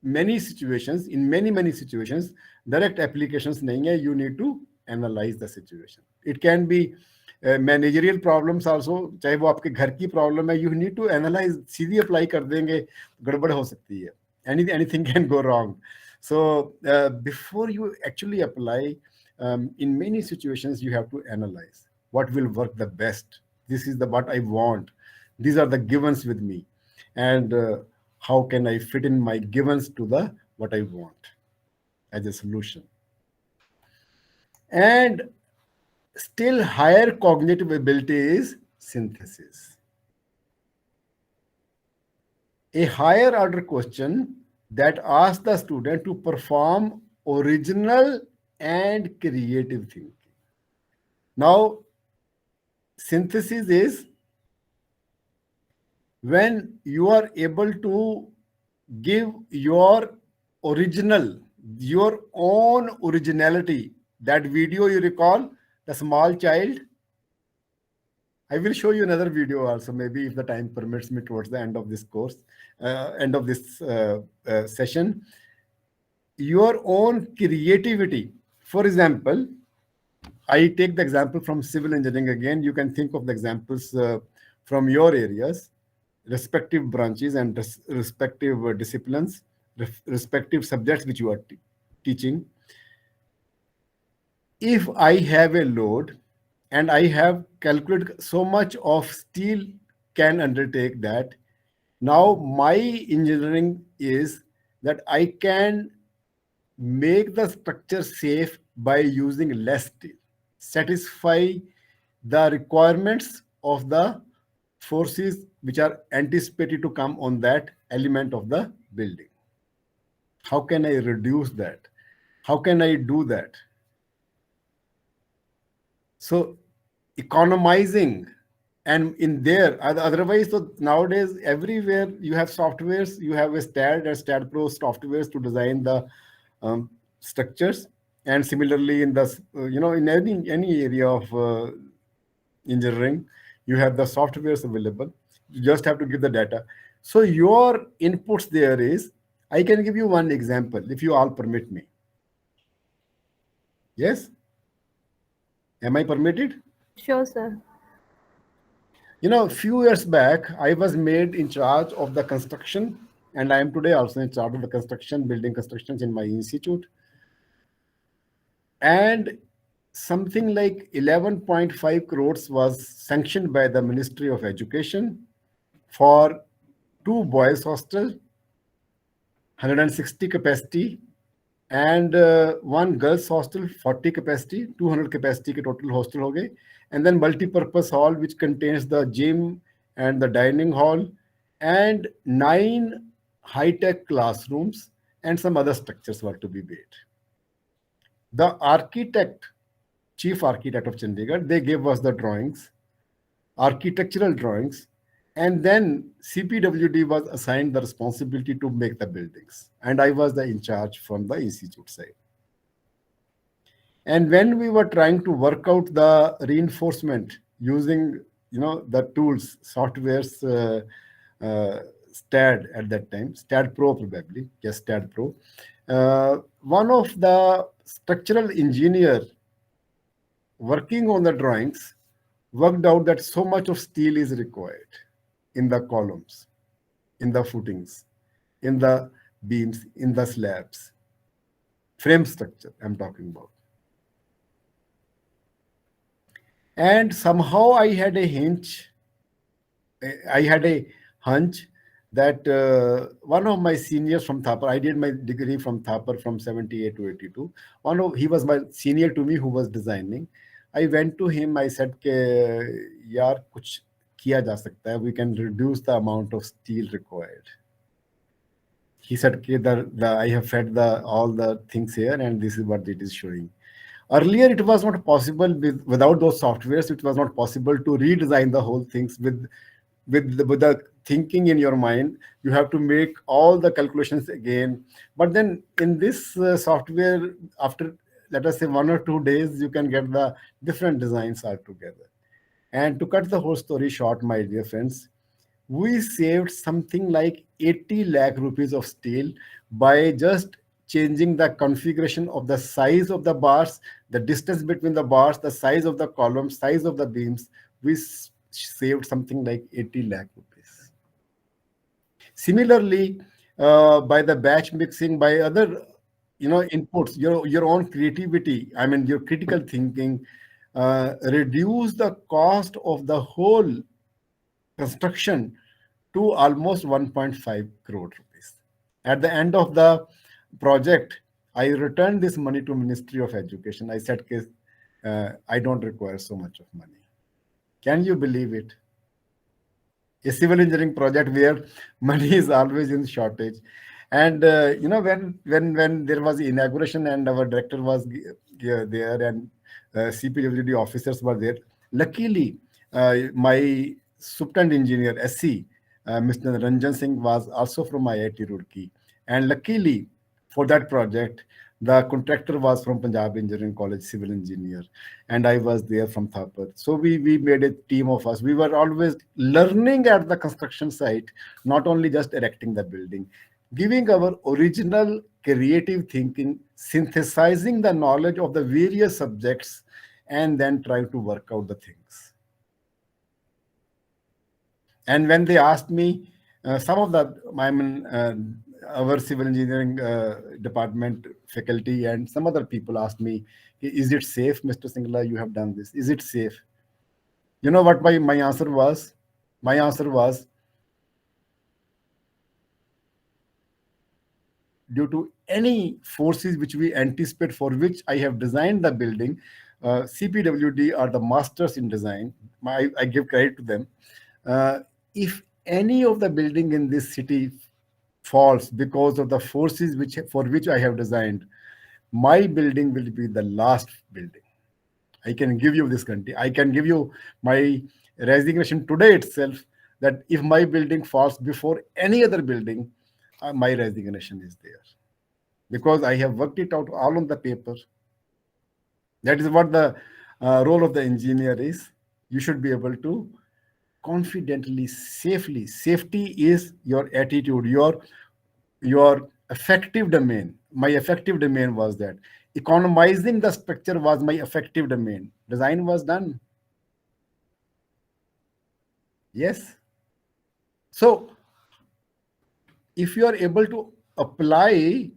many situations, in many situations, direct applications nahi hai. You need to analyze the situation. It can be managerial problems also. चाहे वो आपके घर की problem है, you need to analyze. Sidhi apply कर देंगे, गड़बड़ हो सकती है. Anything can go wrong. So before you actually apply, in many situations you have to analyze what will work the best. This is what I want. These are the givens with me, and how can I fit in my givens to the what I want as a solution. And still higher cognitive ability is synthesis. A higher order question that asks the student to perform original and creative thinking. Now, synthesis is when you are able to give your original, your own originality. That video you recall, the small child. I will show you another video also, maybe if the time permits me towards the end of this course, end of this session. Your own creativity. For example, I take the example from civil engineering again. You can think of the examples from your areas, respective branches and respective disciplines, respective subjects which you are teaching. If I have a load and I have calculated so much of steel can undertake that, now my engineering is that I can make the structure safe by using less steel, satisfy the requirements of the forces which are anticipated to come on that element of the building. How can I reduce that? How can I do that? So economizing, and in there, otherwise, so nowadays everywhere you have softwares, you have a STAD and STAD Pro softwares to design the structures, and similarly in the in any area of engineering, you have the softwares available. You just have to give the data. So your inputs there is, I can give you one example if you all permit me. Yes? Am I permitted? Sure, sir. A few years back, I was made in charge of the construction, and I am today also in charge of the construction, building constructions in my institute. And something like 11.5 crores was sanctioned by the Ministry of Education for 2 boys hostel, 160 capacity, and 1 girls hostel, 40 capacity, 200 capacity के total hostel हो गए, and then multi-purpose hall which contains the gym and the dining hall and 9 high-tech classrooms and some other structures were to be built. The architect, chief architect of Chandigarh, they gave us the drawings, architectural drawings, and then CPWD was assigned the responsibility to make the buildings, and I was the in charge from the institute side. And when we were trying to work out the reinforcement using the tools, softwares, STAD at that time, STAD Pro probably, yes, STAD Pro. One of the structural engineer working on the drawings worked out that so much of steel is required in the columns, in the footings, in the beams, in the slabs. Frame structure I'm talking about. And somehow I had a hunch that one of my seniors from Thapar, I did my degree from Thapar from 78 to 82. He was my senior to me who was designing. I went to him, I said, yaar, kuch kiya ja sakta hai, we can reduce the amount of steel required. He said, I have fed all the things here and this is what it is showing. Earlier, it was not possible without those softwares. It was not possible to redesign the whole things with the thinking in your mind. You have to make all the calculations again. But then in this software, after let us say 1 or 2 days, you can get the different designs altogether. And to cut the whole story short, my dear friends, we saved something like 80 lakh rupees of steel by just changing the configuration of the size of the bars, the distance between the bars, the size of the columns, size of the beams. We saved something like 80 lakh rupees. Similarly, by the batch mixing, by other inputs, your own creativity, I mean your critical thinking, reduce the cost of the whole construction to almost 1.5 crore rupees. At the end of the project, I returned this money to Ministry of Education. I said, I don't require so much of money. Can you believe it? A civil engineering project where money is always in shortage. And when there was the inauguration and our director was there and CPWD officers were there, luckily my superintendent engineer SC, Mr. Ranjan Singh, was also from IIT Roorkee, and luckily for that project the contractor was from Punjab Engineering College, civil engineer, and I was there from Thapar. So we made a team of us. We were always learning at the construction site, not only just erecting the building, giving our original creative thinking, synthesizing the knowledge of the various subjects, and then trying to work out the things. And when they asked me, some of our civil engineering department faculty and some other people asked me, is it safe, Mr. Singla, you have done this? Is it safe? You know what my answer was? My answer was, due to any forces which we anticipate, for which I have designed the building, CPWD are the masters in design. I give credit to them. If any of the building in this city falls because of the forces for which I have designed, my building will be the last building. I can give you this guarantee. I can give you my resignation today itself, that if my building falls before any other building, my resignation is there, because I have worked it out all on the paper. That is what the role of the engineer is. You should be able to confidently, safely. Safety is your attitude, your effective domain. My effective domain was that. Economizing the structure was my effective domain. Design was done. Yes. So if you are able to apply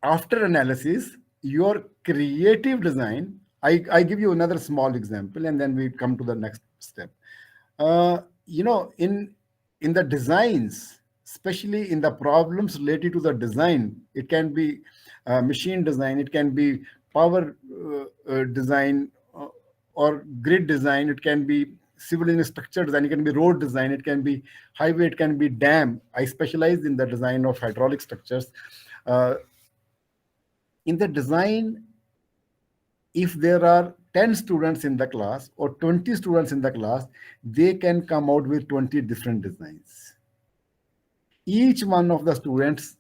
after analysis your creative design, I give you another small example and then we come to the next step. In the designs, especially in the problems related to the design, it can be machine design, it can be power design, or grid design, it can be civil infrastructure design, it can be road design, it can be highway, it can be dam. I specialize in the design of hydraulic structures. In the design, if there are 10 students in the class or 20 students in the class, they can come out with 20 different designs. Each one of the students,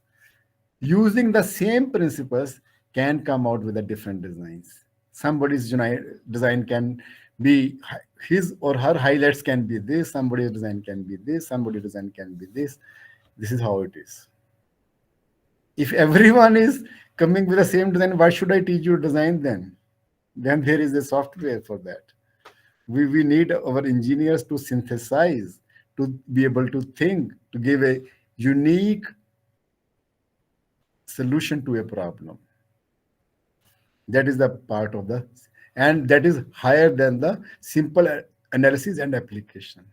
using the same principles, can come out with a different designs. Somebody's design can be, his or her highlights can be this, somebody's design can be this, somebody's design can be this. This is how it is. If everyone is coming with the same design, why should I teach you design then? Then there is a software for that. We need our engineers to synthesize, to be able to think, to give a unique solution to a problem. That is the part of the, and that is higher than the simple analysis and application.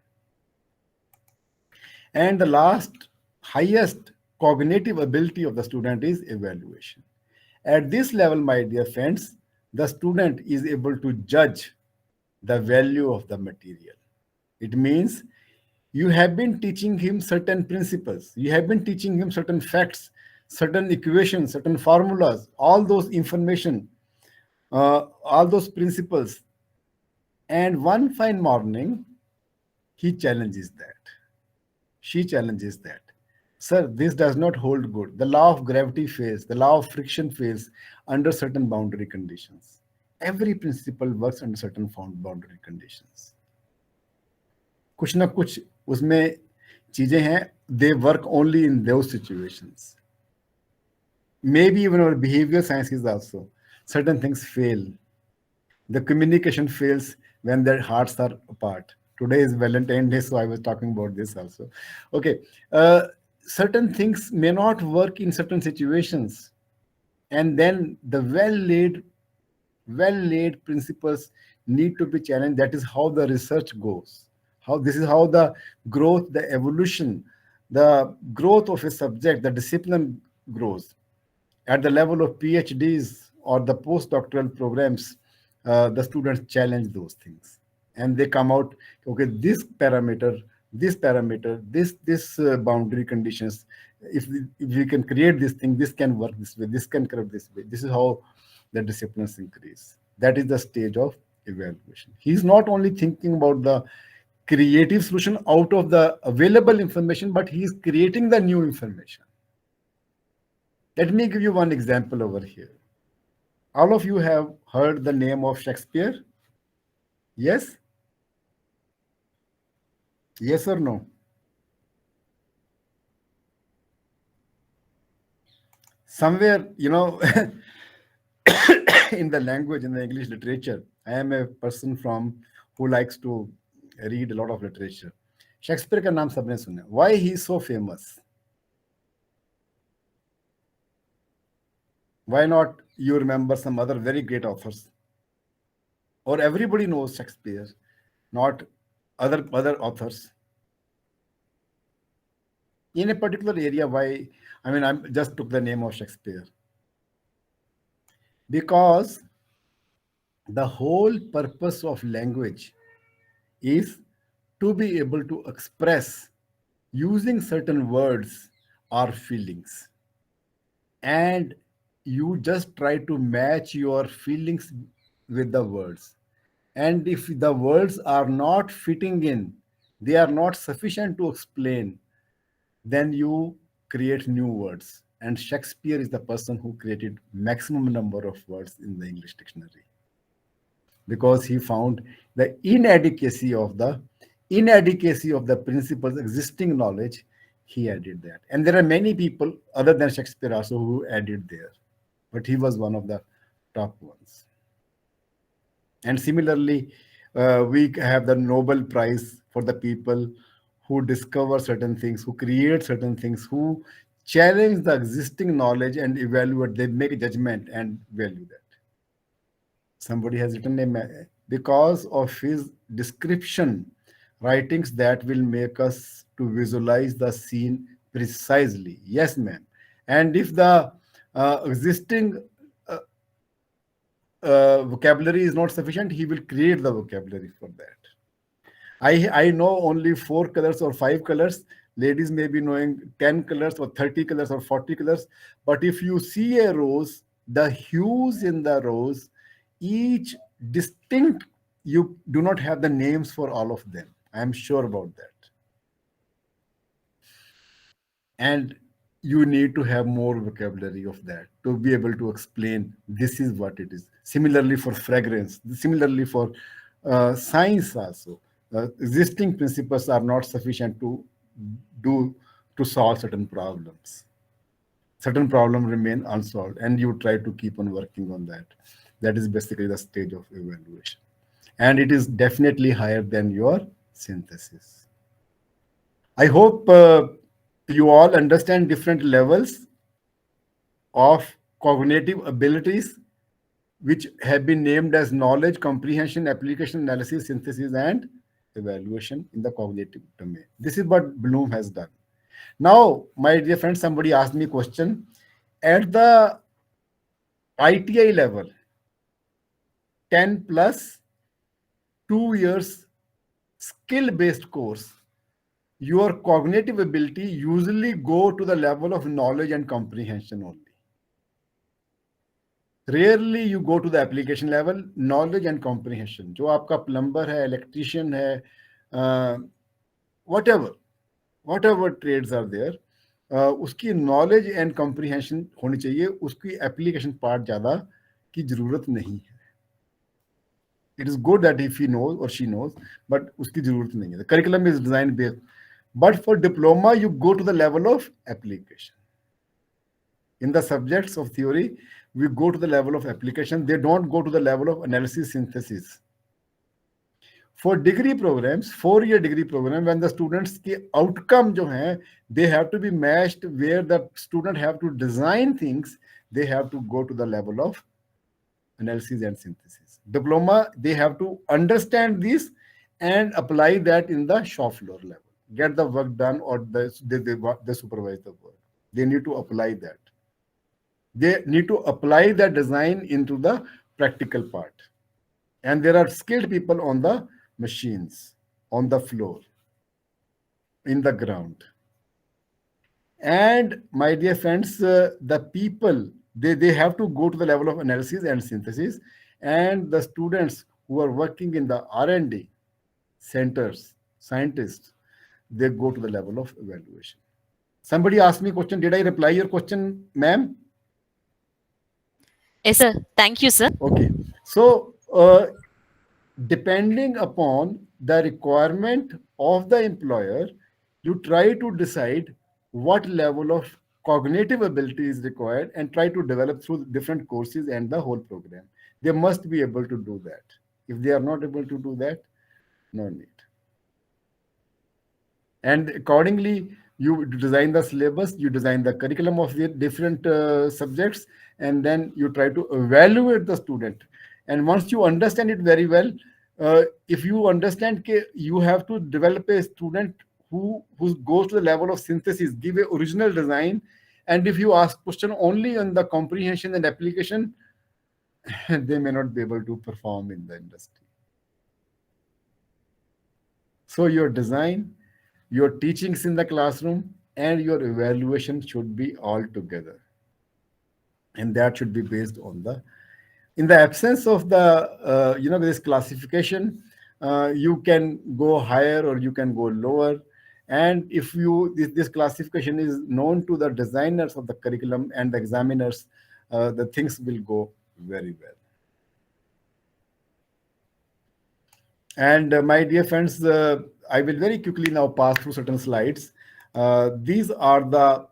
And the last highest cognitive ability of the student is evaluation. At this level, my dear friends, the student is able to judge the value of the material. It means you have been teaching him certain principles, you have been teaching him certain facts, certain equations, certain formulas, all those information, all those principles. And one fine morning, he challenges that. She challenges that. Sir, this does not hold good. The law of gravity fails, the law of friction fails under certain boundary conditions. Every principle works under certain boundary conditions. कुछ ना कुछ उसमें चीजें हैं, they work only in those situations. Maybe even our behavior sciences also, certain things fail. The communication fails when their hearts are apart. Today is Valentine's Day, so I was talking about this also. Okay, certain things may not work in certain situations, and then the well-laid principles need to be challenged. That is how the research goes. This is how the growth, the evolution, the growth of a subject, the discipline grows. At the level of PhDs or the postdoctoral programs, the students challenge those things, and they come out, okay, this parameter, this boundary conditions, if we can create this thing, this can work this way, this can curve this way. This is how the disciplines increase. That is the stage of evaluation. He's not only thinking about the creative solution out of the available information, but he is creating the new information. Let me give you one example over here. All of you have heard the name of Shakespeare? Yes? Yes or no? Somewhere, in the language, in the English literature, I am a person who likes to read a lot of literature. Shakespeare का नाम सबने सुना. Why he is so famous? Why not you remember some other very great authors? Or everybody knows Shakespeare, not other authors. In a particular area, why? I just took the name of Shakespeare. Because the whole purpose of language is to be able to express using certain words or feelings. And you just try to match your feelings with the words. And if the words are not fitting in, they are not sufficient to explain, then you create new words. And Shakespeare is the person who created maximum number of words in the English dictionary, because he found the inadequacy of the principles existing knowledge. He added that. And there are many people other than Shakespeare also who added there, but he was one of the top ones. And similarly, we have the Nobel Prize for the people who discover certain things, who create certain things, who challenge the existing knowledge and evaluate. They make a judgment and value that. Somebody has written because of his description, writings that will make us to visualize the scene precisely. Yes, ma'am. And if the existing vocabulary is not sufficient, he will create the vocabulary for that. I know only 4 colors or 5 colors. Ladies may be knowing 10 colors or 30 colors or 40 colors. But if you see a rose, the hues in the rose, each distinct, you do not have the names for all of them. I am sure about that. And you need to have more vocabulary of that to be able to explain this is what it is. Similarly for fragrance, similarly for science also. Existing principles are not sufficient to solve certain problems. Certain problems remain unsolved, and you try to keep on working on that. That is basically the stage of evaluation. And it is definitely higher than your synthesis. I hope you all understand different levels of cognitive abilities, which have been named as knowledge, comprehension, application, analysis, synthesis, and evaluation in the cognitive domain. This is what Bloom has done. Now, my dear friends, somebody asked me a question. At the ITI level, 10 plus 2 years skill-based course, your cognitive ability usually go to the level of knowledge and comprehension only. Rarely you go to the application level, knowledge and comprehension. जो आपका plumber है, electrician है, whatever trades are there, उसकी knowledge and comprehension होनी चाहिए, उसकी application part ज़्यादा की ज़रूरत नहीं है. It is good that if he knows or she knows, but उसकी ज़रूरत नहीं है. The curriculum is designed based. But for diploma, you go to the level of application. In the subjects of theory, we go to the level of application. They don't go to the level of analysis, synthesis. For degree programs, 4-year degree program, when the students ki outcome jo hai, they have to be matched where the student have to design things, they have to go to the level of analysis and synthesis. Diploma, they have to understand this and apply that in the shop floor level. Get the work done, or they supervise the work. They need to apply that. They need to apply the design into the practical part. And there are skilled people on the machines, on the floor, in the ground. And my dear friends, the people, they have to go to the level of analysis and synthesis. And the students who are working in the R&D centers, scientists, they go to the level of evaluation. Somebody asked me a question. Did I reply your question, ma'am? Yes, sir. Thank you, sir. Okay. So, depending upon the requirement of the employer, you try to decide what level of cognitive ability is required and try to develop through different courses and the whole program. They must be able to do that. If they are not able to do that, no need. And accordingly, you design the syllabus, you design the curriculum of the different subjects, and then you try to evaluate the student. And once you understand it very well, if you understand that you have to develop a student who goes to the level of synthesis, give a original design, and if you ask question only on the comprehension and application, they may not be able to perform in the industry. So your design, your teachings in the classroom, and your evaluation should be all together. And that should be based on the, in the absence of the this classification, you can go higher or you can go lower. And if this classification is known to the designers of the curriculum and the examiners, the things will go very well. And my dear friends, I will very quickly now pass through certain slides. These are the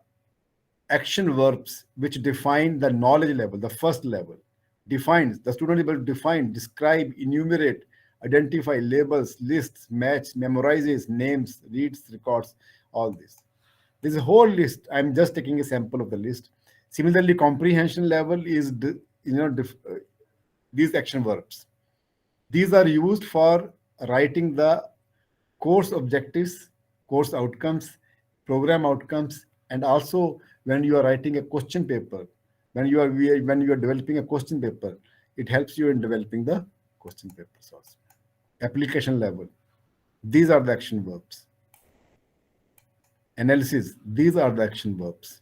action verbs which define the knowledge level. The first level defines, the student is able to define, describe, enumerate, identify, labels, lists, match, memorizes, names, reads, records, all this. There's a whole list. I'm just taking a sample of the list. Similarly, comprehension level is, these action verbs. These are used for writing the course objectives, course outcomes, program outcomes, and also when you are writing a question paper, when you are developing a question paper, it helps you in developing the question papers also. Application level, these are the action verbs. Analysis, these are the action verbs.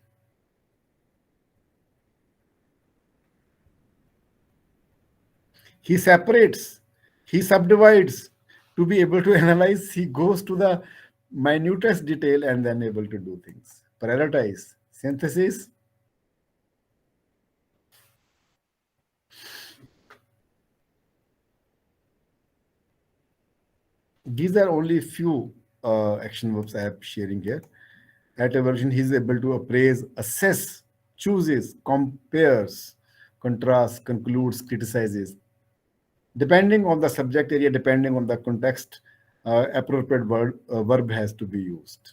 He separates, he subdivides. To be able to analyze, he goes to the minutest detail and then able to do things. Prioritize, synthesis. These are only few action verbs I am sharing here. At a version, he is able to appraise, assess, chooses, compares, contrasts, concludes, criticizes. Depending on the subject area, depending on the context, appropriate verb has to be used.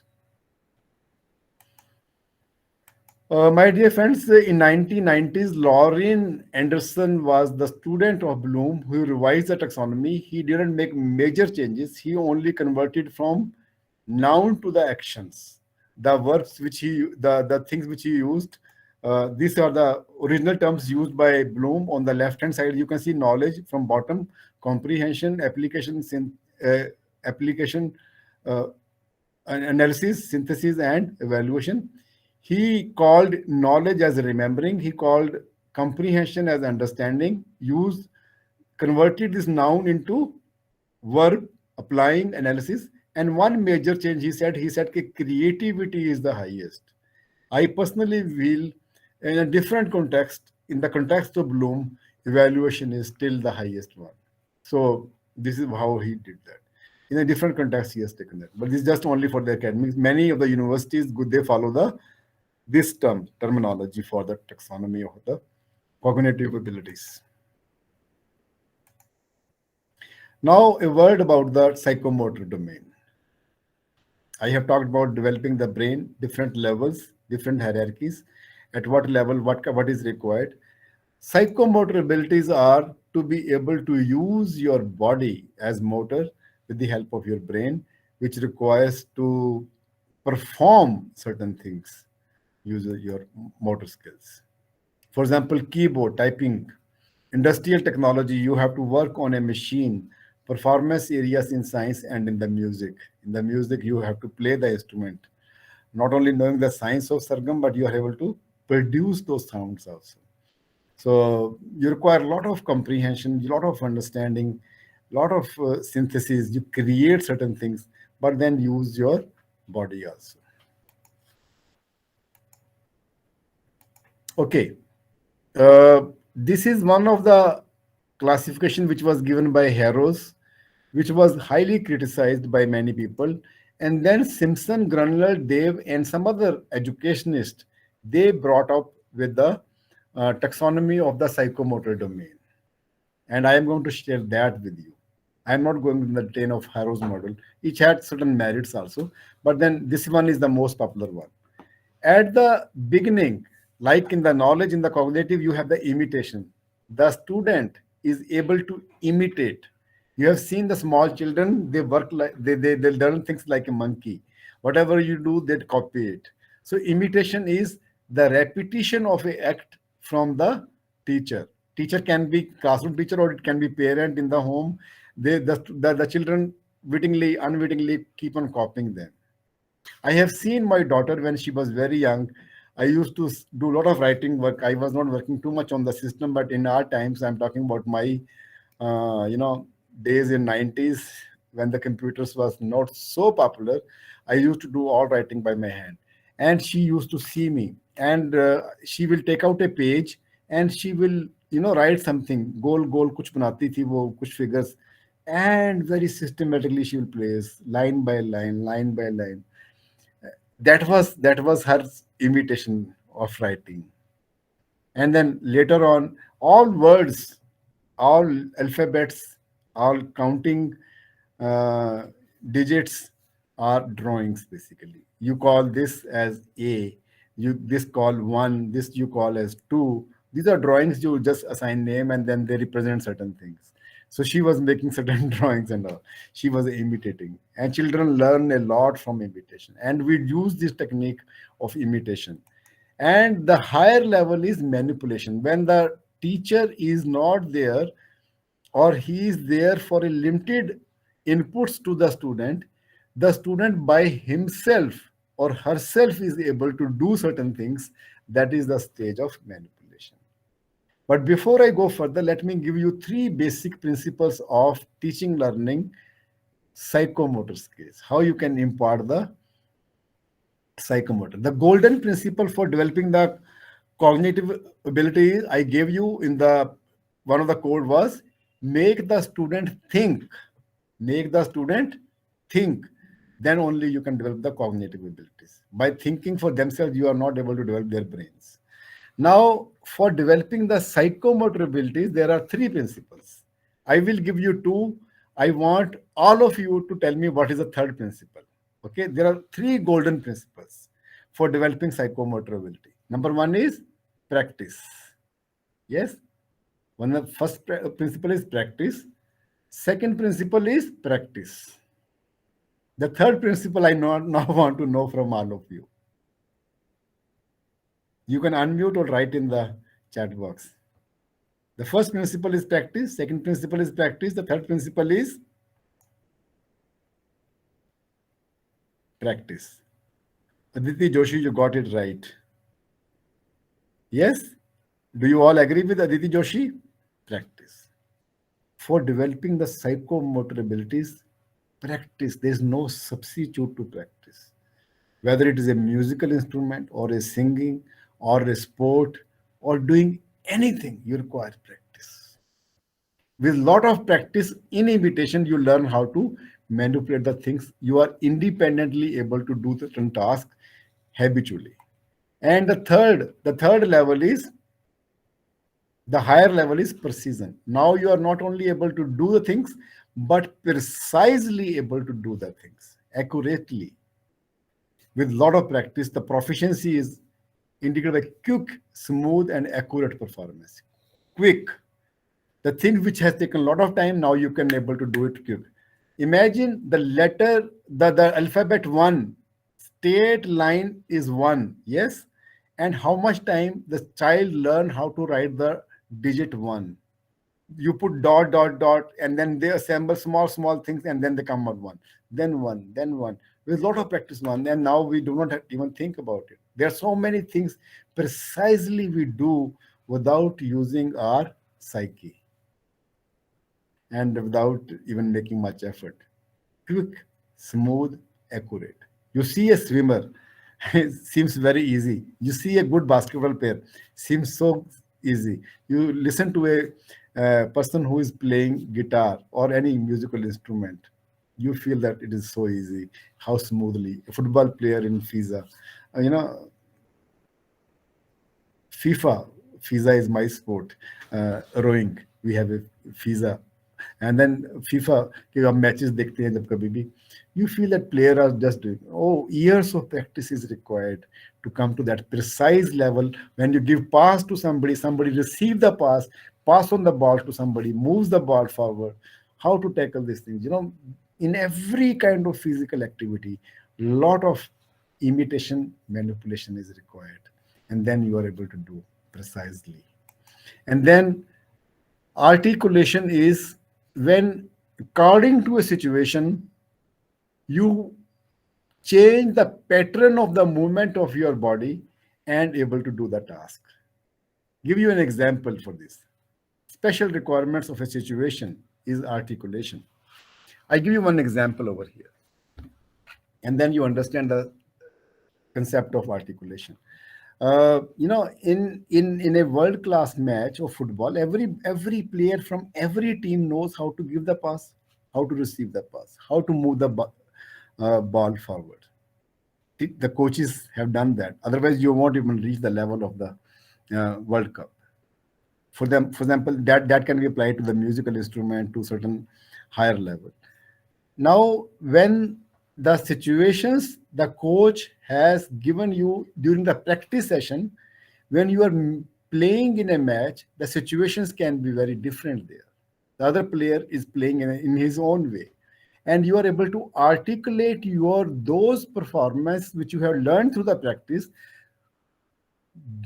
My dear friends, in 1990s, Lauren Anderson was the student of Bloom who revised the taxonomy. He didn't make major changes. He only converted from noun to the actions. The verbs which the things which he used, these are the original terms used by Bloom. On the left-hand side, you can see knowledge from bottom, comprehension, application, application, analysis, synthesis, and evaluation. He called knowledge as remembering. He called comprehension as understanding. Converted this noun into verb, applying, analysis. And one major change he said that creativity is the highest. I personally feel in a different context, in the context of Bloom, evaluation is still the highest one. So this is how he did that. In a different context, he has taken that. But this is just only for the academics. Many of the universities, they follow this terminology for the taxonomy of the cognitive abilities. Now, a word about the psychomotor domain. I have talked about developing the brain, different levels, different hierarchies, at what level, what is required. Psychomotor abilities are to be able to use your body as motor with the help of your brain, which requires to perform certain things, use your motor skills. For example, keyboard, typing, industrial technology, you have to work on a machine, performance areas in science and in the music. In the music, you have to play the instrument. Not only knowing the science of Sargam, but you are able to produce those sounds also. So you require a lot of comprehension, a lot of understanding, a lot of synthesis. You create certain things, but then use your body also. Okay. This is one of the classification which was given by Harrows, which was highly criticized by many people. And then Simpson, Grunwald, Dave, and some other educationists, they brought up with the taxonomy of the psychomotor domain. And I am going to share that with you. I am not going in the train of Harrow's model. Each had certain merits also, but then this one is the most popular one. At the beginning, like in the knowledge, in the cognitive, you have the imitation. The student is able to imitate. You have seen the small children, they work like, they learn things like a monkey. Whatever you do, they copy it. So imitation is the repetition of an act from the teacher. Teacher can be classroom teacher or it can be parent in the home. The children wittingly, unwittingly keep on copying them. I have seen my daughter when she was very young. I used to do a lot of writing work. I was not working too much on the system, but in our times, I'm talking about my, days in 90s when the computers was not so popular. I used to do all writing by my hand, and she used to see me, and she will take out a page and she will, write something. Goal, goal, kuch banati thi wo, kuch figures, and very systematically she will place line by line, line by line. That was her imitation of writing. And then later on, all words, all alphabets, all counting uh, digits are drawings. Basically, you call this as a, you this call one, this you call as two. These are drawings. You just assign name and then they represent certain things. So she was making certain drawings and all. She was imitating, and children learn a lot from imitation, and we use this technique of imitation. And the higher level is manipulation, when the teacher is not there, or he is there for a limited inputs to the student by himself or herself is able to do certain things. That is the stage of manipulation. But before I go further, let me give you three basic principles of teaching learning psychomotor skills, how you can impart the psychomotor. The golden principle for developing the cognitive ability I gave you in the one of the code was make the student think. Make the student think. Then only you can develop the cognitive abilities. By thinking for themselves, you are not able to develop their brains. Now, for developing the psychomotor abilities, there are three principles. I will give you two. I want all of you to tell me what is the third principle. Okay, there are three golden principles for developing psychomotor ability. Number one is practice. Yes, one of the first principle is practice. Second principle is practice. The third principle I now want to know from all of you. You can unmute or write in the chat box. The first principle is practice. Second principle is practice. The third principle is practice. Aditi Joshi, you got it right. Yes? Do you all agree with Aditi Joshi? Practice. For developing the psychomotor abilities, practice. There is no substitute to practice. Whether it is a musical instrument or a singing or a sport or doing anything, you require practice. With a lot of practice in imitation, you learn how to manipulate the things. You are independently able to do certain tasks habitually. And the third level is, the higher level is precision. Now you are not only able to do the things, but precisely able to do the things accurately. With a lot of practice, the proficiency is indicated by quick, smooth, and accurate performance. Quick. The thing which has taken a lot of time, now you can able to do it quick. Imagine the letter, the alphabet one, state line is one, yes? And how much time the child learn how to write the digit one. You put dot, dot, dot, and then they assemble small things, and then they come out one, then one, then one. With a lot of practice one, and now we do not even think about it. There are so many things precisely we do without using our psyche and without even making much effort. Quick, smooth, accurate. You see a swimmer, it seems very easy. You see a good basketball player, seems so easy. You listen to a person who is playing guitar or any musical instrument, you feel that it is so easy, how smoothly. A football player in FIFA, you know, FIFA is my sport. Rowing, we have a FIFA, and then FIFA के हम matches देखते हैं जब कभी भी, you feel that player are just doing. Oh, years of practice is required to come to that precise level. When you give pass to somebody, somebody receive the pass on the ball to somebody, moves the ball forward. How to tackle these things? In every kind of physical activity, lot of imitation manipulation is required, and then you are able to do precisely. And then articulation is when, according to a situation, You change the pattern of the movement of your body and able to do the task. Give you an example for this. Special requirements of a situation is articulation. I give you one example over here, and then you understand the concept of articulation. In a world class match of football, every player from every team knows how to give the pass, how to receive the pass, how to move the ball forward. The coaches have done that. Otherwise, you won't even reach the level of the World Cup. For example, that can be applied to the musical instrument to certain higher level. Now, when the situations the coach has given you during the practice session, when you are playing in a match, the situations can be very different there. The other player is playing in his own way, and you are able to articulate those performance which you have learned through the practice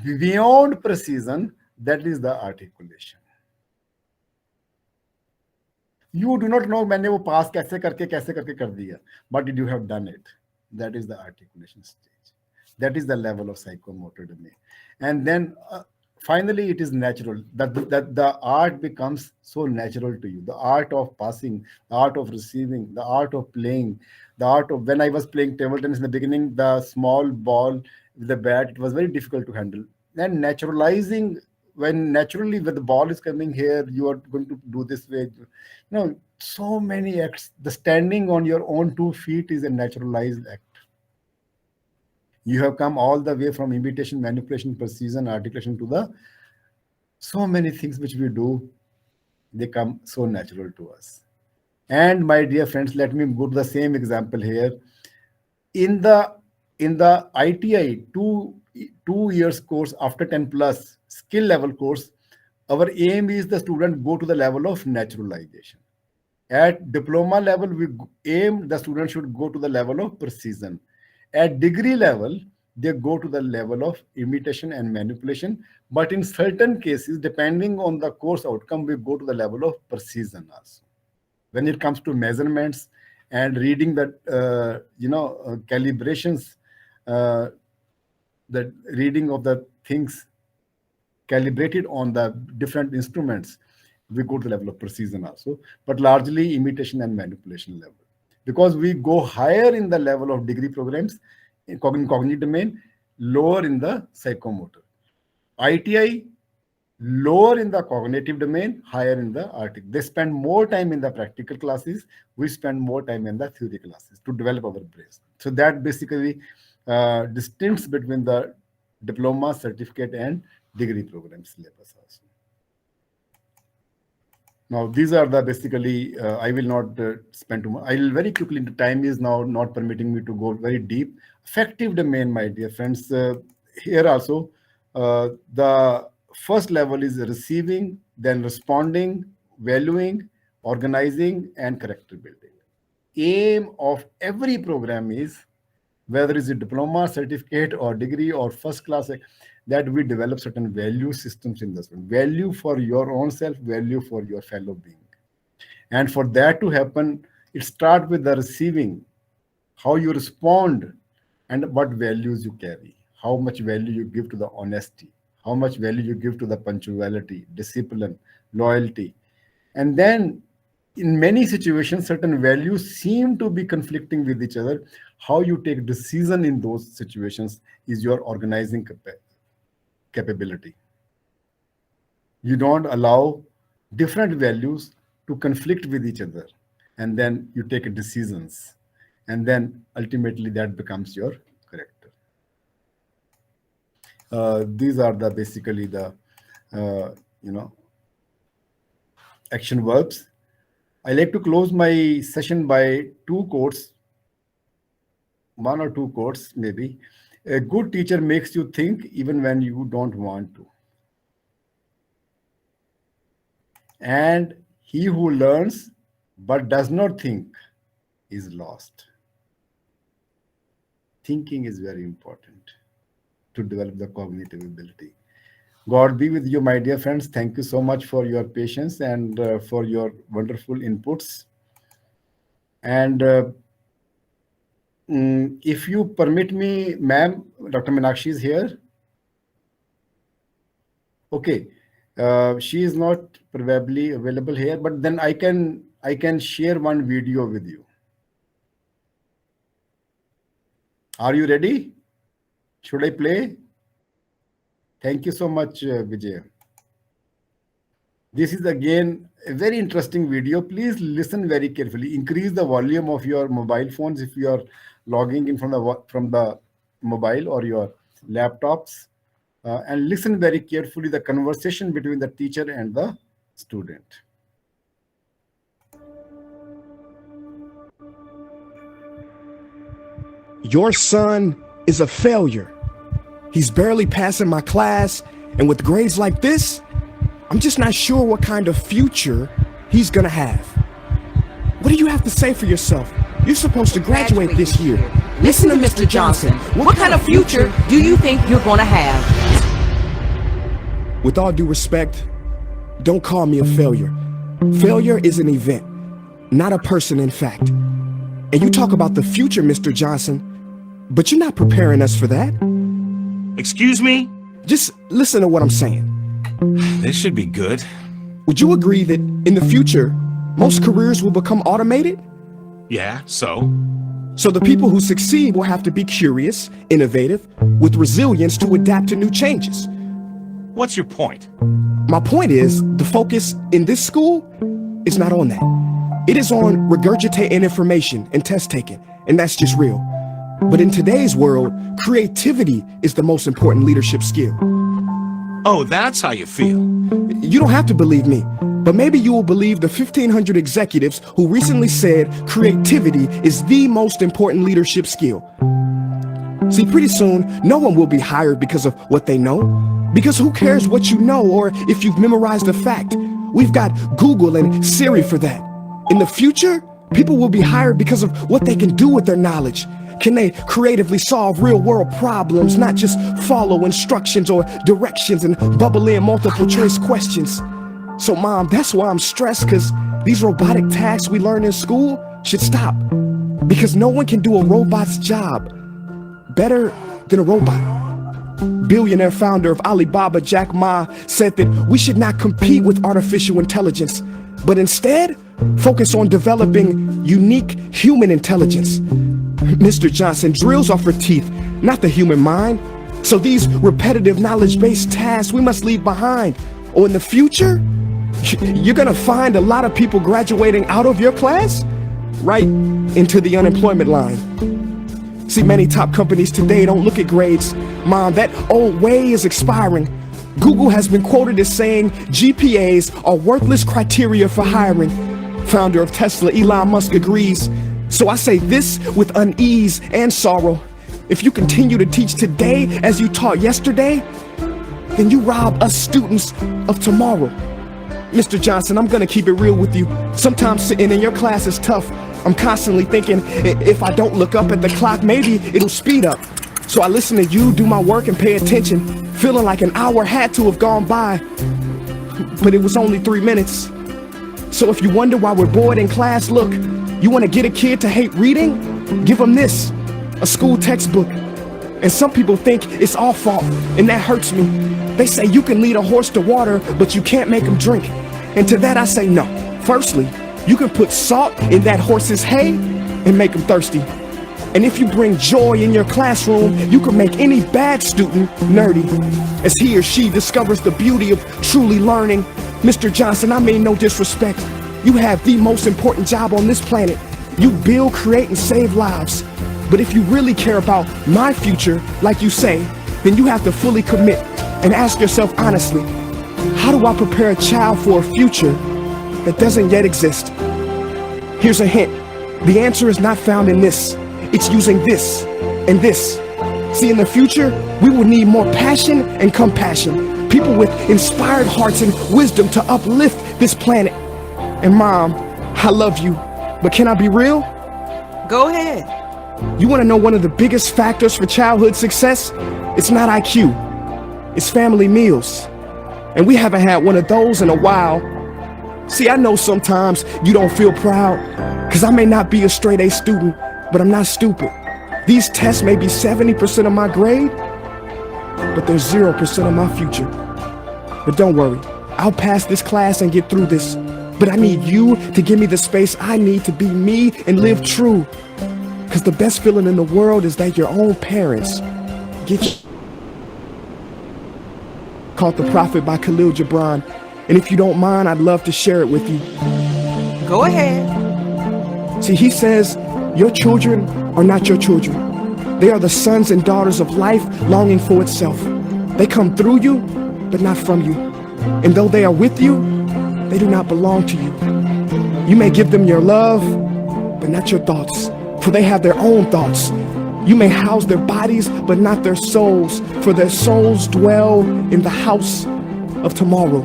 beyond precision. That is the articulation. You do not know मैंने वो पास कैसे करके कर दिया, but you have done it. That is the articulation stage. That is the level of psychomotor domain. And then finally, it is natural. That the art becomes so natural to you. The art of passing, the art of receiving, the art of playing, the art of, when I was playing table tennis in the beginning, the small ball with the bat, it was very difficult to handle. Then naturalizing, when naturally when the ball is coming here, you are going to do this way. So many acts. The standing on your own 2 feet is a naturalized act. You have come all the way from imitation, manipulation, precision, articulation to the so many things which we do, they come so natural to us. And my dear friends, let me go to the same example here. In the ITI 2 years course after 10 plus skill level course, our aim is the student go to the level of naturalization. At diploma level, we aim the student should go to the level of precision. At degree level, they go to the level of imitation and manipulation. But in certain cases, depending on the course outcome, we go to the level of precision also. When it comes to measurements and reading that, calibrations, the reading of the things calibrated on the different instruments, we go to the level of precision also, but largely imitation and manipulation level. Because we go higher in the level of degree programs in cognitive domain, lower in the psychomotor. ITI, lower in the cognitive domain, higher in the articulation. They spend more time in the practical classes. We spend more time in the theory classes to develop our brains. So that basically distincts between the diploma, certificate, and degree program syllabus also. Now, these are the basically, I will not spend too much. I will very quickly, time is now not permitting me to go very deep. Affective domain, my dear friends, here also, the first level is receiving, then responding, valuing, organizing, and character building. Aim of every program is, whether it's a diploma, certificate, or degree, or first class, that we develop certain value systems in this one. Value for your own self, value for your fellow being. And for that to happen, it starts with the receiving, how you respond, and what values you carry, how much value you give to the honesty, how much value you give to the punctuality, discipline, loyalty. And then in many situations, certain values seem to be conflicting with each other. How you take decision in those situations is your organizing capability. You don't allow different values to conflict with each other, and then you take decisions, and then ultimately that becomes your character. These are the basically the action verbs. I like to close my session by 2 quotes, 1 or 2 quotes maybe. A good teacher makes you think even when you don't want to. And he who learns but does not think is lost. Thinking is very important to develop the cognitive ability. God be with you, my dear friends. Thank you so much for your patience and for your wonderful inputs. And if you permit me, ma'am, Dr. Meenakshi is here. Okay, she is not probably available here, but then I can share one video with you. Are you ready? Should I play? Thank you so much, Vijay. This is again a very interesting video. Please listen very carefully. Increase the volume of your mobile phones if you are logging in from the mobile or your laptops, and listen very carefully the conversation between the teacher and the student. Your son is a failure. He's barely passing my class, and with grades like this, I'm just not sure what kind of future he's gonna have. What do you have to say for yourself? You're supposed to graduate this year. Listen to Mr. Johnson. What kind of future do you think you're gonna have? With all due respect, don't call me a failure. Failure is an event, not a person, in fact. And you talk about the future, Mr. Johnson, but you're not preparing us for that. Excuse me? Just listen to what I'm saying. This should be good. Would you agree that in the future, most careers will become automated? Yeah, so? So the people who succeed will have to be curious, innovative, with resilience to adapt to new changes. What's your point? My point is, the focus in this school is not on that. It is on regurgitating information and test taking, and that's just real. But in today's world, creativity is the most important leadership skill. Oh, that's how you feel. You don't have to believe me, but maybe you will believe the 1,500 executives who recently said creativity is the most important leadership skill. See, pretty soon, no one will be hired because of what they know. Because who cares what you know or if you've memorized a fact? We've got Google and Siri for that. In the future, people will be hired because of what they can do with their knowledge. Can they creatively solve real-world problems, not just follow instructions or directions and bubble in multiple choice questions? So, Mom, that's why I'm stressed, because these robotic tasks we learn in school should stop. Because no one can do a robot's job better than a robot. Billionaire founder of Alibaba, Jack Ma, said that we should not compete with artificial intelligence, but instead focus on developing unique human intelligence. Mr. Johnson, drills are for teeth, not the human mind. So these repetitive knowledge-based tasks we must leave behind. Or in the future, you're gonna find a lot of people graduating out of your class right into the unemployment line. See, many top companies today don't look at grades. Mom, that old way is expiring. Google has been quoted as saying GPAs are worthless criteria for hiring. Founder of Tesla, Elon Musk, agrees. So I say this with unease and sorrow. If you continue to teach today as you taught yesterday, then you rob us students of tomorrow. Mr. Johnson, I'm gonna keep it real with you. Sometimes sitting in your class is tough. I'm constantly thinking, if I don't look up at the clock, maybe it'll speed up. So I listen to you do my work and pay attention, feeling like an hour had to have gone by. But it was only 3 minutes. So if you wonder why we're bored in class, look, you want to get a kid to hate reading? Give them this, a school textbook. And some people think it's our fault, and that hurts me. They say you can lead a horse to water, but you can't make him drink. And to that I say no. Firstly, you can put salt in that horse's hay and make him thirsty. And if you bring joy in your classroom, you can make any bad student nerdy. As he or she discovers the beauty of truly learning. Mr. Johnson, I mean no disrespect. You have the most important job on this planet. You build, create, and save lives. But if you really care about my future, like you say, then you have to fully commit and ask yourself honestly, how do I prepare a child for a future that doesn't yet exist? Here's a hint. The answer is not found in this. It's using this and this. See, in the future, we will need more passion and compassion. People with inspired hearts and wisdom to uplift this planet. And Mom, I love you, but can I be real? Go ahead. You want to know one of the biggest factors for childhood success? It's not IQ, it's family meals. And we haven't had one of those in a while. See, I know sometimes you don't feel proud, because I may not be a straight A student, but I'm not stupid. These tests may be 70% of my grade, but they're 0% of my future. But don't worry, I'll pass this class and get through this. But I need you to give me the space I need to be me and live true. Because the best feeling in the world is that your own parents get you. Called The Prophet by Khalil Gibran. And if you don't mind, I'd love to share it with you. Go ahead. See, he says, your children are not your children. They are the sons and daughters of life longing for itself. They come through you, but not from you. And though they are with you, they do not belong to you. You may give them your love, but not your thoughts, for they have their own thoughts. You may house their bodies, but not their souls, for their souls dwell in the house of tomorrow.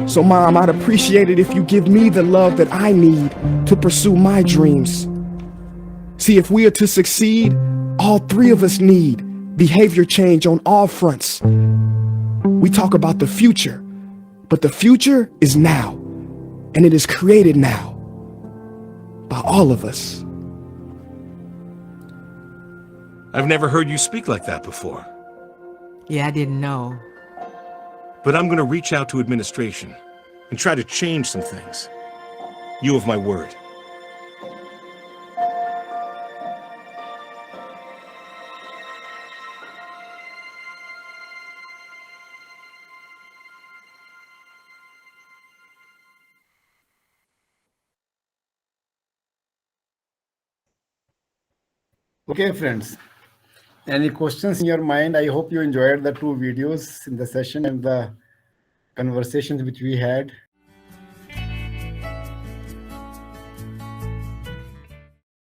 So, Mom, I'd appreciate it if you give me the love that I need to pursue my dreams. See, if we are to succeed, all three of us need behavior change on all fronts. We talk about the future, but the future is now, and it is created now by all of us. I've never heard you speak like that before. Yeah, I didn't know. But I'm going to reach out to administration and try to change some things. You have my word. Okay, friends. Any questions in your mind? I hope you enjoyed the two videos in the session and the conversations which we had.